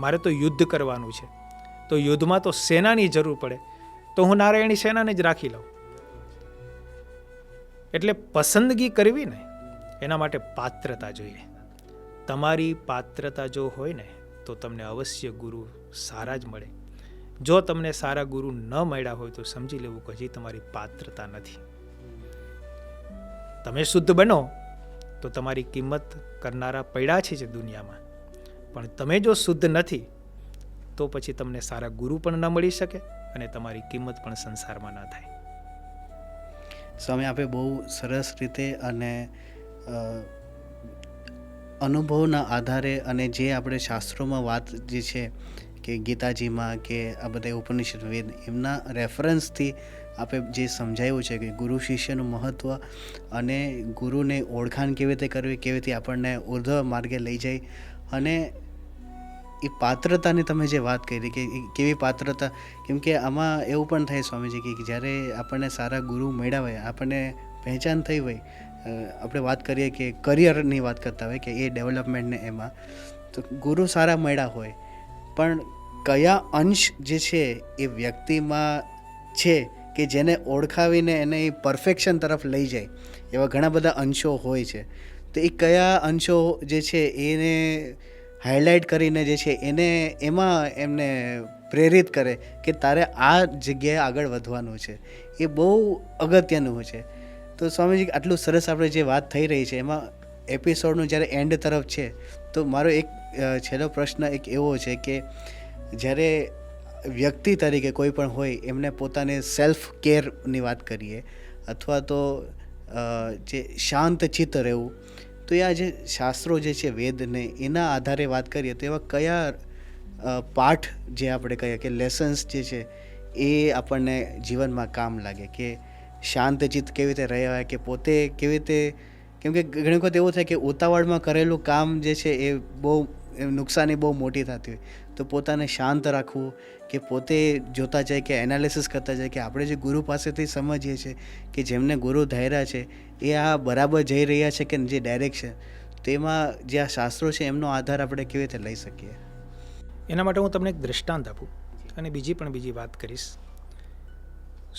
મારે તો યુદ્ધ કરવાનું છે, તો યુદ્ધમાં તો સેનાની જરૂર પડે, તો હું નારાયણી સેનાને જ રાખી લઉં. એટલે પસંદગી કરવી ને એના માટે પાત્રતા જોઈએ. તમારી પાત્રતા જો હોય ને તો તમને અવશ્ય ગુરુ સારા જ મળે. જો તમને સારા ગુરુ ન મળ્યા હોય તો સમજી લેવું કે હજી તમારી પાત્રતા નથી. તમે શુદ્ધ બનો તો તમારી કિંમત કરનારા પડ્યા છે જે દુનિયામાં, પણ તમે જો શુદ્ધ નથી તો પછી તમને સારા ગુરુ પણ ન મળી શકે અને તમારી કિંમત પણ સંસારમાં ન થાય. સ્વામી, આપે બહુ સરસ રીતે અને અનુભવના આધારે અને જે આપણે શાસ્ત્રોમાં વાત જે છે કે ગીતાજીમાં કે આ બધા ઉપનિષદ વેદ એમના રેફરન્સથી આપણે જે સમજાયું છે કે ગુરુ શિષ્યનું મહત્ત્વ અને ગુરુને ઓળખાણ કેવી રીતે કરવી, કેવી રીતે આપણને ઉર્ધ્વ માર્ગે લઈ જાય, અને એ પાત્રતાની તમે જે વાત કરી કે કેવી પાત્રતા, કેમ કે આમાં એવું પણ થાય સ્વામીજી કે જ્યારે આપણને સારા ગુરુ મળ્યા હોય, આપણને પહેચાન થઈ હોય, આપણે વાત કરીએ કે કરિયરની વાત કરતા હોય કે એ ડેવલપમેન્ટને એમાં, તો ગુરુ સારા મળ્યા હોય પણ કયા અંશ જે છે એ વ્યક્તિમાં છે કે જેને ઓળખાવીને એને એ પરફેક્શન તરફ લઈ જાય, એવા ઘણા બધા અંશો હોય છે. તો એ કયા અંશો જે છે એને હાઇલાઇટ કરીને જે છે એને એમાં એમને પ્રેરિત કરે કે તારે આ જગ્યાએ આગળ વધવાનું છે, એ બહુ અગત્યનું છે. તો સ્વામીજી આટલું સરસ આપણે જે વાત થઈ રહી છે એમાં એપિસોડનું જ્યારે એન્ડ તરફ છે, તો મારો એક છેલ્લો પ્રશ્ન એક એવો છે કે જ્યારે વ્યક્તિ તરીકે કોઈ પણ હોય એમને પોતાને સેલ્ફ કેરની વાત કરીએ અથવા તો જે શાંત ચિત્ત રહેવું, તો એ આ જે શાસ્ત્રો જે છે વેદને એના આધારે વાત કરીએ તો એવા કયા પાઠ જે આપણે કહીએ કે લેસન્સ જે છે એ આપણને જીવનમાં કામ લાગે, કે શાંતચિત્ત કેવી રીતે રહેવાય, કે પોતે કેવી રીતે, કેમ કે ઘણી વખત એવું થાય કે ઉતાવળમાં કરેલું કામ જે છે એ બહુ નુકસાની બહુ મોટી થતી હોય, તો પોતાને શાંત રાખવું, કે પોતે જોતા જાય કે એનાલિસિસ કરતા જાય કે આપણે જે ગુરુ પાસેથી સમજીએ છીએ કે જેમને ગુરુ ધાર્યા છે એ આ બરાબર જઈ રહ્યા છે કે જે ડાયરેક્શન, તેમાં જે આ શાસ્ત્રો છે એમનો આધાર આપણે કેવી રીતે લઈ શકીએ. એના માટે હું તમને એક દૃષ્ટાંત આપું અને બીજી વાત કરીશ.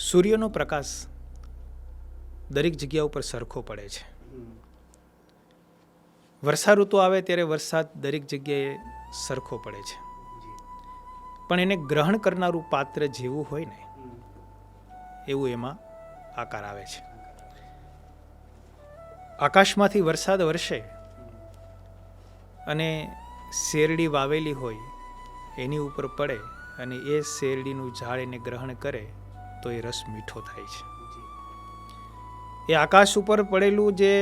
સૂર્યનો પ્રકાશ દરેક જગ્યા ઉપર સરખો પડે છે. વર્ષા ઋતુ આવે ત્યારે વરસાદ દરેક જગ્યાએ સરખો પડે છે, પણ એને ગ્રહણ કરનારું પાત્ર જેવું હોય ને એવું એમાં આકાર આવે છે. આકાશમાંથી વરસાદ વરસે અને શેરડી વાવેલી હોય એની ઉપર પડે અને એ શેરડીનું ઝાડ એને ગ્રહણ કરે તો એ રસ મીઠો થાય છે. એ આકાશ ઉપર પડેલું જે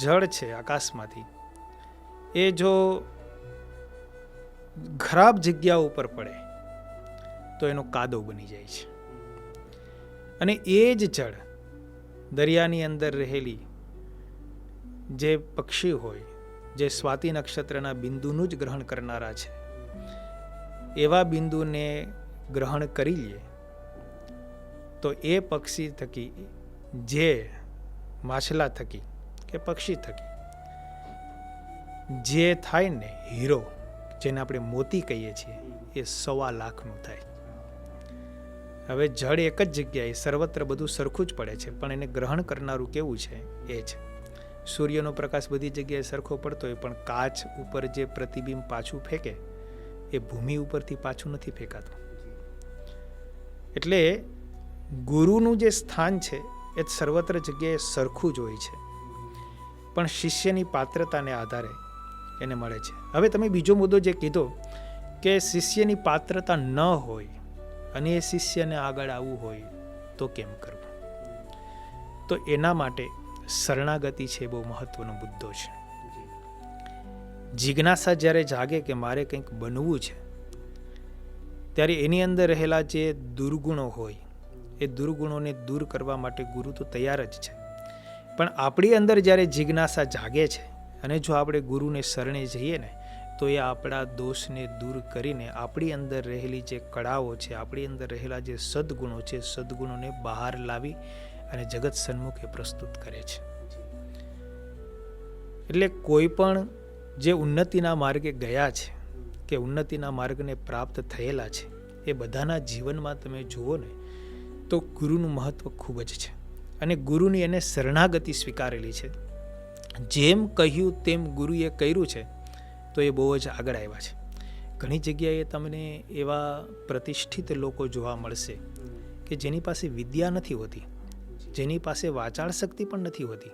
જળ છે આકાશમાંથી, એ જો ખરાબ જગ્યા ઉપર પડે તો એનો કાદવ બની જાય છે. અને એ જ જળ દરિયાની અંદર રહેલી જે પક્ષી હોય, જે સ્વાતિ નક્ષત્રના બિંદુનું જ ગ્રહણ કરનારા છે, એવા બિંદુને ગ્રહણ કરી લે તો એ પક્ષી થકી, જે માછલા થકી કે પક્ષી થકી જે થાય ને હીરો, જેને આપણે મોતી કહીએ છીએ, એ 1.25 લાખનું થાય. હવે જળ એક જ જગ્યાએ સર્વત્ર બધું સરખું જ પડે છે, પણ એને ગ્રહણ કરનારું કેવું છે એ છે. સૂર્યનો પ્રકાશ બધી જગ્યાએ સરખો પડતો હોય, પણ કાચ ઉપર જે પ્રતિબિંબ પાછું ફેંકે એ ભૂમિ ઉપરથી પાછું નથી ફેંકાતું. એટલે ગુરુનું જે સ્થાન છે એ સર્વત્ર જગ્યાએ સરખું જ હોય છે, પણ શિષ્યની પાત્રતાને આધારે એને મળે છે. હવે તમે બીજો મુદ્દો જે કીધો કે શિષ્યની પાત્રતા ન હોય અને એ શિષ્યને આગળ આવવું હોય તો કેમ કરવું, તો એના માટે શરણાગતિ છે બહુ મહત્વનો મુદ્દો છે. જિજ્ઞાસા જ્યારે જાગે કે મારે કંઈક બનવું છે, ત્યારે એની અંદર રહેલા જે દુર્ગુણો હોય એ દુર્ગુણોને દૂર કરવા માટે ગુરુ તો તૈયાર જ છે, પણ આપણી અંદર જ્યારે જિજ્ઞાસા જાગે છે અને જો આપણે ગુરુને શરણે જઈએ ને તો એ આપણા દોષને દૂર કરીને આપણી અંદર રહેલી જે કળાઓ છે, આપણી અંદર રહેલા જે સદગુણો છે, સદગુણોને બહાર લાવી અને જગત સન્મુખે પ્રસ્તુત કરે છે. એટલે કોઈ પણ જે ઉન્નતિના માર્ગે ગયા છે કે ઉન્નતિના માર્ગને પ્રાપ્ત થયેલા છે, એ બધાના જીવનમાં તમે જુઓ ને તો ગુરુનું મહત્વ ખૂબ જ છે. અને ગુરુની એને શરણાગતિ સ્વીકારેલી છે. જેમ કહ્યું તેમ ગુરુએ કર્યું છે તો એ બહુ જ આગળ આવ્યા છે. ઘણી જગ્યાએ તમને એવા પ્રતિષ્ઠિત લોકો જોવા મળશે કે જેની પાસે વિદ્યા નથી હોતી, જેની પાસે વાચાળ શક્તિ પણ નથી હોતી,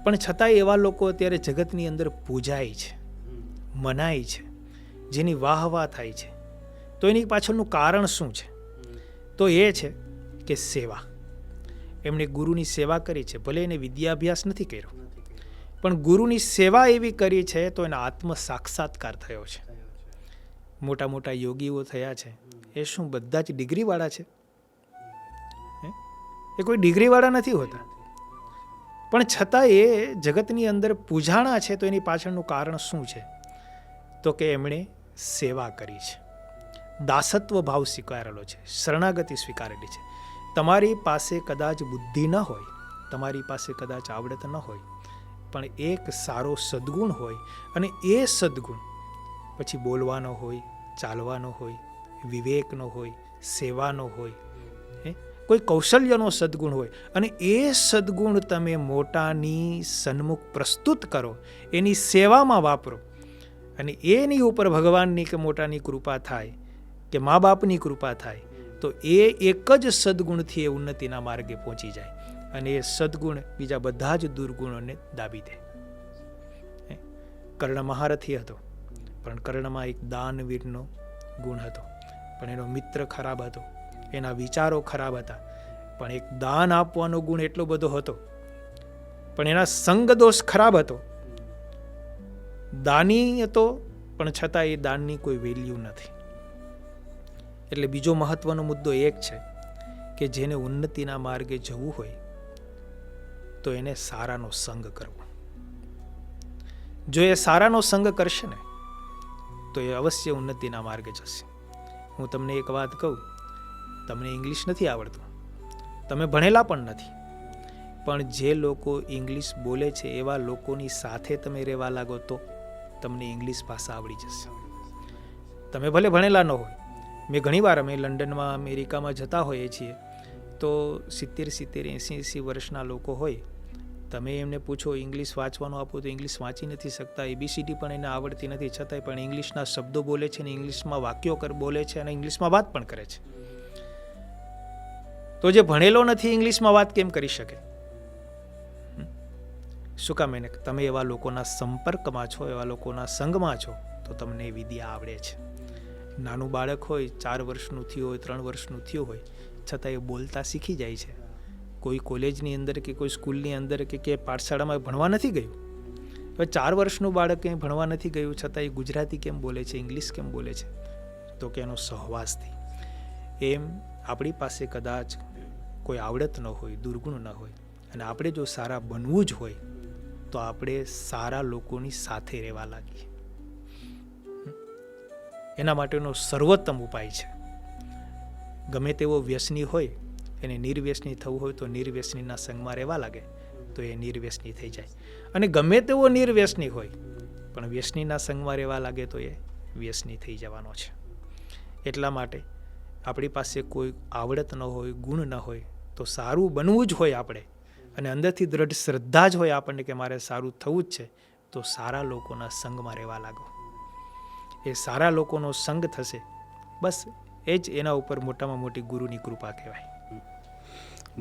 પણ છતાંય એવા લોકો અત્યારે જગતની અંદર પૂજાય છે, મનાય છે, જેની વાહ થાય છે. તો એની પાછળનું કારણ શું છે? તો એ છે કે સેવા. એમણે ગુરુની સેવા કરી છે. ભલે એને વિદ્યાભ્યાસ નથી કર્યો, પણ ગુરુની સેવા એવી કરી છે તો એના આત્મ સાક્ષાત્કાર થયો છે. મોટા મોટા યોગીઓ થયા છે એ શું બધા જ ડિગ્રીવાળા છે? એ કોઈ ડિગ્રીવાળા નથી હોતા, પણ છતાં એ જગતની અંદર પૂજાણા છે. તો એની પાછળનું કારણ શું છે? તો કે એમણે સેવા કરી છે, દાસત્વ ભાવ સ્વીકારેલો છે, શરણાગતિ સ્વીકારેલી છે. તમારી પાસે કદાચ બુદ્ધિ ન હોય, તમારી પાસે કદાચ આવડત ન હોય, પણ એક સારો સદ્ગુણ હોય અને એ સદ્ગુણ પછી બોલવાનો હોય, ચાલવાનો હોય, વિવેકનો હોય, સેવાનો હોય, કોઈ કૌશલ્યનો સદ્ગુણ હોય અને એ સદ્ગુણ તમે મોટાની સન્મુખ પ્રસ્તુત કરો, એની સેવામાં વાપરો અને એની ઉપર ભગવાનની કે મોટાની કૃપા થાય કે મા બાપની કૃપા થાય, તો એ એક જ સદ્ગુણથી એ ઉન્નતિના માર્ગે પહોંચી જાય અને એ સદ્ગુણ બીજા બધા જ દુર્ગુણોને દાબી દે. કર્ણ મહારથી હતો, પણ કર્ણમાં એક દાનવીરનો ગુણ હતો, પણ એનો મિત્ર ખરાબ હતો, એના વિચારો ખરાબ હતા. પણ એક દાન આપવાનો ગુણ એટલો બધો હતો, પણ એના સંગ દોષ ખરાબ હતો. દાની હતો, પણ છતાં એ દાનની કોઈ વેલ્યુ નથી. એટલે બીજો મહત્વનો મુદ્દો એક છે કે જેને ઉન્નતિના માર્ગે જવું હોય તો એને સારાનો સંગ કરવો. જો એ સારાનો સંગ કરશે ને તો એ અવશ્ય ઉન્નતિના માર્ગે જશે. હું તમને એક વાત કહું, તમને ઇંગ્લિશ નથી આવડતું, તમે ભણેલા પણ નથી, પણ જે લોકો ઇંગ્લિશ બોલે છે એવા લોકોની સાથે તમે રહેવા લાગો તો તમને ઇંગ્લિશ ભાષા આવડી જશે. તમે ભલે ભણેલા ન હોય. મેં ઘણીવાર અમે લંડનમાં, અમેરિકામાં જતા હોઈએ છીએ તો 70, 80 વર્ષના લોકો હોય, તમે એમને પૂછો ઇંગ્લિશ વાંચવાનું આપો તો ઇંગ્લિશ વાંચી નથી શકતા, ABCD પણ એને આવડતી નથી, છતાંય પણ ઇંગ્લિશના શબ્દો બોલે છે અને ઇંગ્લિશમાં વાક્યો બોલે છે અને ઇંગ્લિશમાં વાત પણ કરે છે. તો જે ભણેલો નથી ઇંગ્લિશમાં વાત કેમ કરી શકે? શું કામ? એને તમે એવા લોકોના સંપર્કમાં છો, એવા લોકોના સંગમાં છો તો તમને વિદ્યા આવડે છે. નાનું બાળક હોય, 4 વર્ષનું થયું હોય, 3 વર્ષનું થયું હોય, છતાં એ બોલતા શીખી જાય છે. કોઈ કોલેજની અંદર કે કોઈ સ્કૂલની અંદર કે પાઠશાળામાં ભણવા નથી ગયું. હવે 4 વર્ષનું બાળક કંઈ ભણવા નથી ગયું, છતાં એ ગુજરાતી કેમ બોલે છે, ઇંગ્લિશ કેમ બોલે છે? તો કે એનો સહવાસથી. એમ આપણી પાસે કદાચ કોઈ આવડત ન હોય, દુર્ગુણ ન હોય, અને આપણે જો સારા બનવું જ હોય તો આપણે સારા લોકોની સાથે રહેવા લાગીએ. એના માટેનો સર્વોત્તમ ઉપાય છે. ગમે તેવો વ્યસની હોય એને નિર્વ્યસની થવું હોય તો નિર્વ્યસનીના સંગમાં રહેવા લાગે તો એ નિર્વ્યસની થઈ જાય. અને ગમે તેવો નિર્વ્યસની હોય પણ વ્યસનીના સંગમાં રહેવા લાગે તો એ વ્યસની થઈ જવાનો છે. એટલા માટે આપણી પાસે કોઈ આવડત ન હોય, ગુણ ન હોય, તો સારું બનવું જ હોય આપણે, અને અંદરથી દ્રઢ શ્રદ્ધા જ હોય આપણને કે મારે સારું થવું જ છે, તો સારા લોકોના સંગમાં રહેવા લાગો. એ સારા લોકોનો સંગ થશે, બસ એ જ એના ઉપર મોટામાં મોટી ગુરુની કૃપા કહેવાય.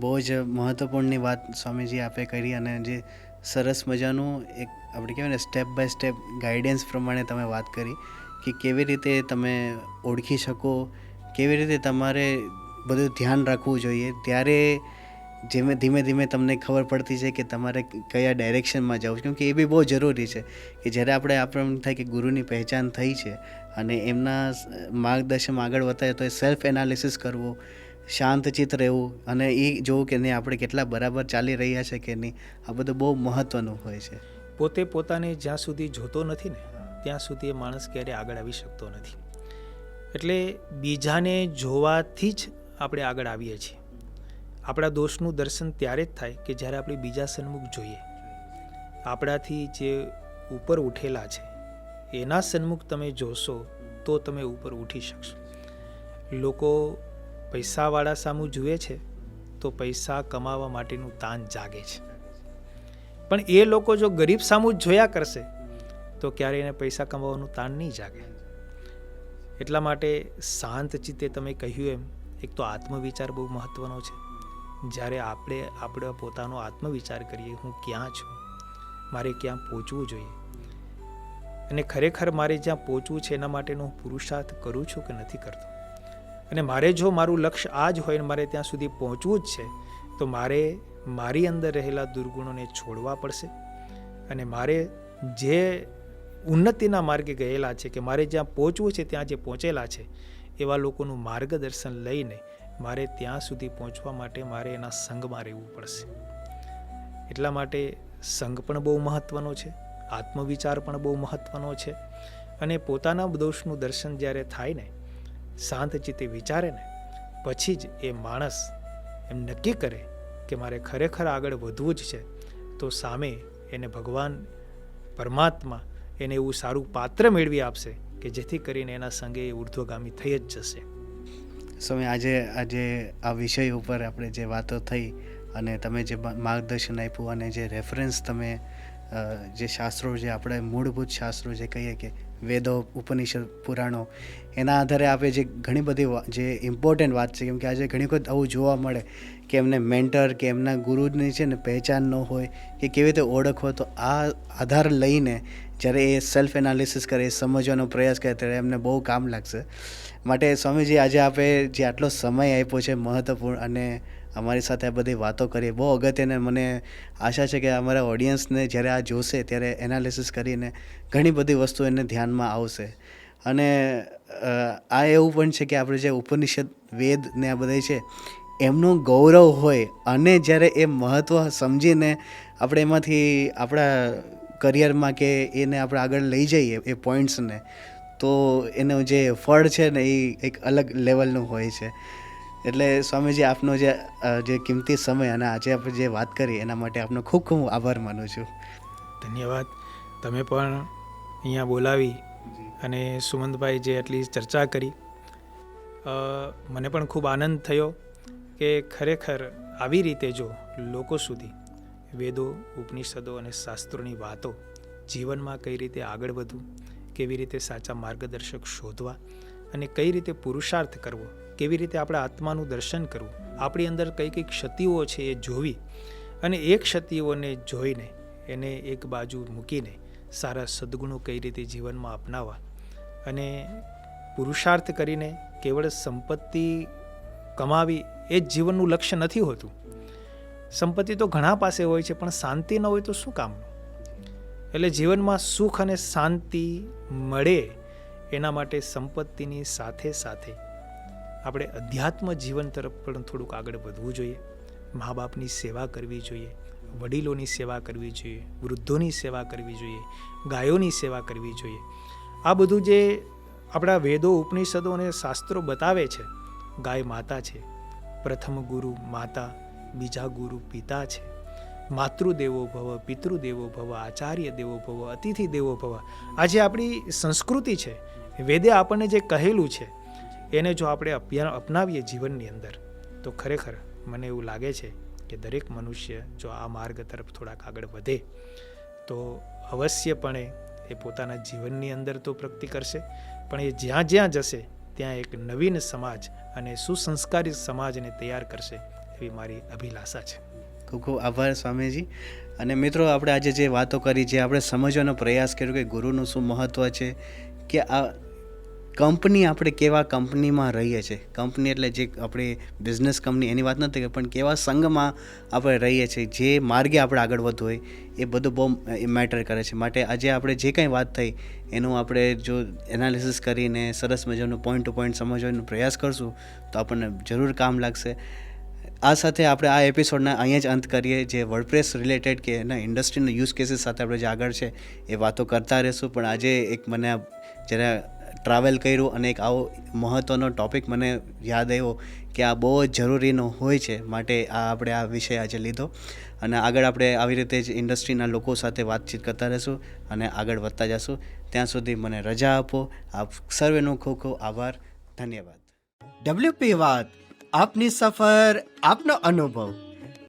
બહુ જ મહત્ત્વપૂર્ણની વાત સ્વામીજી આપે કરી, અને જે સરસ મજાનું એક આપણે કહેવાય ને સ્ટેપ બાય સ્ટેપ ગાઈડન્સ પ્રમાણે તમે વાત કરી કે કેવી રીતે તમે ઓળખી શકો, કેવી રીતે તમારે બધું ધ્યાન રાખવું જોઈએ. ત્યારે ધીમે ધીમે તમને ખબર પડતી છે કે તમારે કયા ડાયરેક્શનમાં જવું છે, કેમ કે એ બી બહુ જરૂરી છે કે જ્યારે આપણને થાય કે ગુરુની પહેચાન થઈ છે અને એમના માર્ગદર્શન આગળ વધારે તો એ સેલ્ફ એનાલિસિસ કરવું, શાંતચિત્ત રહેવું અને એ જોવું કે નહીં આપણે કેટલા બરાબર ચાલી રહ્યા છે કે નહીં, આ બધું બહુ મહત્ત્વનું હોય છે. પોતે પોતાને જ્યાં સુધી જોતો નથી ને ત્યાં સુધી એ માણસ ક્યારેય આગળ આવી શકતો નથી. એટલે બીજાને જોવાથી જ આપણે આગળ આવીએ છીએ. આપણા દોષનું દર્શન ત્યારે જ થાય કે જ્યારે આપણે બીજા સન્મુખ જોઈએ. આપણાથી જે ઉપર ઉઠેલા છે એના સન્મુખ તમે જોશો તો તમે ઉપર ઉઠી શકશો. લોકો પૈસાવાળા સામું જુએ છે તો પૈસા કમાવા માટેનું તાન જાગે છે, પણ એ લોકો જો ગરીબ સામું જ જોયા કરશે તો ક્યારે એને પૈસા કમાવાનું તાન નહીં જાગે. એટલા માટે શાંત ચિત્તે તમે કહ્યું એમ એક તો આત્મવિચાર બહુ મહત્ત્વનો છે. જ્યારે આપણે પોતાનો આત્મવિચાર કરીએ, હું ક્યાં છું, મારે ક્યાં પહોંચવું જોઈએ, અને ખરેખર મારે જ્યાં પહોંચવું છે એના માટેનો હું પુરુષાર્થ કરું છું કે નથી કરતો, અને મારે જો મારું લક્ષ્ય આ જ હોય ને મારે ત્યાં સુધી પહોંચવું જ છે તો મારે મારી અંદર રહેલા દુર્ગુણોને છોડવા પડશે અને મારે જે ઉન્નતિના માર્ગે ગયેલા છે કે મારે જ્યાં પહોંચવું છે ત્યાં જે પહોંચેલા છે એવા લોકોનું માર્ગદર્શન લઈને મારે ત્યાં સુધી પહોંચવા માટે મારે એના સંગમાં રહેવું પડશે. એટલા માટે સંગ પણ બહુ મહત્ત્વનો છે, આત્મવિચાર પણ બહુ મહત્ત્વનો છે. અને પોતાના દોષનું દર્શન જ્યારે થાય ને, શાંત ચિત્તે વિચારે ને, પછી જ એ માણસ એમ નક્કી કરે કે મારે ખરેખર આગળ વધવું જ છે, તો સામે એને ભગવાન પરમાત્મા એને એવું સારું પાત્ર મેળવી આપશે કે જેથી કરીને એના સંગે એ ઉર્ધ્વગામી થઈ જ જશે. સ્વામી, આજે આ વિષય ઉપર આપણે જે વાતો થઈ અને તમે જે માર્ગદર્શન આપ્યું અને જે રેફરન્સ તમે જે શાસ્ત્રો, જે આપણે મૂળભૂત શાસ્ત્રો જે કહીએ કે વેદો, ઉપનિષદ, પુરાણો, એના આધારે આપણે જે ઘણી બધી જે ઇમ્પોર્ટન્ટ વાત છે, કેમ કે આજે ઘણી વખત આવું જોવા મળે કે એમને મેન્ટર કે એમના ગુરુની છે ને પહેચાન ન હોય કે કેવી રીતે ઓળખવો, તો આ આધાર લઈને જ્યારે એ સેલ્ફ એનાલિસિસ કરે, સમજવાનો પ્રયાસ કરે, ત્યારે એમને બહુ કામ લાગશે. માટે સ્વામીજી, આજે આપણે જે આટલો સમય આપ્યો છે મહત્ત્વપૂર્ણ, અને અમારી સાથે આ બધી વાતો કરીએ, બહુ અગત્યને મને આશા છે કે અમારા ઓડિયન્સને જ્યારે આ જોશે ત્યારે એનાલિસિસ કરીને ઘણી બધી વસ્તુ એને ધ્યાનમાં આવશે. અને આ એવું પણ છે કે આપણે જે ઉપનિષદ, વેદ ને આ બધા છે એમનું ગૌરવ હોય, અને જ્યારે એ મહત્ત્વ સમજીને આપણે એમાંથી આપણા કરિયરમાં કે એને આપણે આગળ લઈ જઈએ એ પોઈન્ટ્સને, તો એનું જે ફળ છે ને એ એક અલગ લેવલનું હોય છે. એટલે સ્વામીજી, આપનો જે કિંમતી સમય અને આજે આપણે જે વાત કરી એના માટે આપનો ખૂબ ખૂબ આભાર માનું છું. ધન્યવાદ. તમે પણ અહીંયા બોલાવી અને સુમંતભાઈ જે આટલી ચર્ચા કરી, મને પણ ખૂબ આનંદ થયો કે ખરેખર આવી રીતે જો લોકો સુધી વેદો, ઉપનિષદો અને શાસ્ત્રોની વાતો, જીવનમાં કઈ રીતે આગળ વધવું, કેવી રીતે સાચા માર્ગદર્શક શોધવા અને કઈ રીતે પુરુષાર્થ કરવો, કેવી રીતે આપણા આત્માનું દર્શન કરવું, આપણી અંદર કઈ કઈ ક્ષતિઓ છે એ જોવી, અને એ ક્ષતિઓને જોઈને એને એક બાજુ મૂકીને સારા સદ્ગુણો કઈ રીતે જીવનમાં અપનાવવા, અને પુરુષાર્થ કરીને કેવળ સંપત્તિ કમાવી એ જ જીવનનું લક્ષ્ય નથી હોતું. સંપત્તિ તો ઘણા પાસે હોય છે, પણ શાંતિ ન હોય તો શું કામનું? એટલે જીવનમાં સુખ અને શાંતિ મળે એના માટે સંપત્તિની સાથે સાથે આપણે અધ્યાત્મ જીવન તરફ પણ થોડુંક આગળ વધવું જોઈએ. મા બાપની સેવા કરવી જોઈએ, વડીલોની સેવા કરવી જોઈએ, વૃદ્ધોની સેવા કરવી જોઈએ, ગાયોની સેવા કરવી જોઈએ. આ બધું જે આપણા વેદો, ઉપનિષદો અને શાસ્ત્રો બતાવે છે, ગાય માતા છે, પ્રથમ ગુરુ માતા, બીજા ગુરુ પિતા છે, માતૃદેવો ભવ, પિતૃદેવો ભવ, આચાર્ય દેવો ભવ, અતિથિ દેવો ભવ. આ જે આપણી સંસ્કૃતિ છે, વેદે આપણને જે કહેલું છે, એને જો આપણે અપનાવીએ જીવનની અંદર, તો ખરેખર મને એવું લાગે છે કે દરેક મનુષ્ય જો આ માર્ગ તરફ થોડાક આગળ વધે તો અવશ્યપણે એ પોતાના જીવનની અંદર તો પ્રગતિ કરશે, પણ એ જ્યાં જ્યાં જશે ત્યાં એક નવીન સમાજ અને સુસંસ્કારિત સમાજને તૈયાર કરશે એવી મારી અભિલાષા છે. ખૂબ ખૂબ આભાર સ્વામીજી. અને મિત્રો, આપણે આજે જે વાતો કરી, જે આપણે સમજવાનો પ્રયાસ કર્યો કે ગુરુનું શું મહત્ત્વ છે, કે આ કંપની, આપણે કેવા કંપનીમાં રહીએ છીએ, કંપની એટલે જે આપણી બિઝનેસ કંપની એની વાત નથી, પણ કેવા સંઘમાં આપણે રહીએ છીએ, જે માર્ગે આપણે આગળ વધવું હોય એ બધું બહુ મેટર કરે છે. માટે આજે આપણે જે કંઈ વાત થઈ એનું આપણે જો એનાલિસિસ કરીને સરસ મજાનું પોઈન્ટ ટુ પોઈન્ટ સમજવાનો પ્રયાસ કરશું તો આપણને જરૂર કામ લાગશે. આ સાથે આપણે આ એપિસોડના અહીંયા જ અંત કરીએ. જે વર્ડપ્રેસ રિલેટેડ કે એના ઇન્ડસ્ટ્રીના યુઝ કેસીસ સાથે આપણે જે આગળ છે એ વાતો કરતા રહીશું. પણ આજે એક મને જ્યારે ટ્રાવેલ કર્યું અને એક આવો મહત્ત્વનો ટૉપિક મને યાદ આવ્યો કે આ બહુ જ જરૂરીનો હોય છે, માટે આપણે આ વિષય આજે લીધો. અને આગળ આપણે આવી રીતે જ ઇન્ડસ્ટ્રીના લોકો સાથે વાતચીત કરતા રહીશું અને આગળ વધતા જઈશું. ત્યાં સુધી મને રજા આપો. આપ સર્વેનો ખૂબ ખૂબ આભાર. ધન્યવાદ. WP વાત, આપની સફર, આપનો અનુભવ.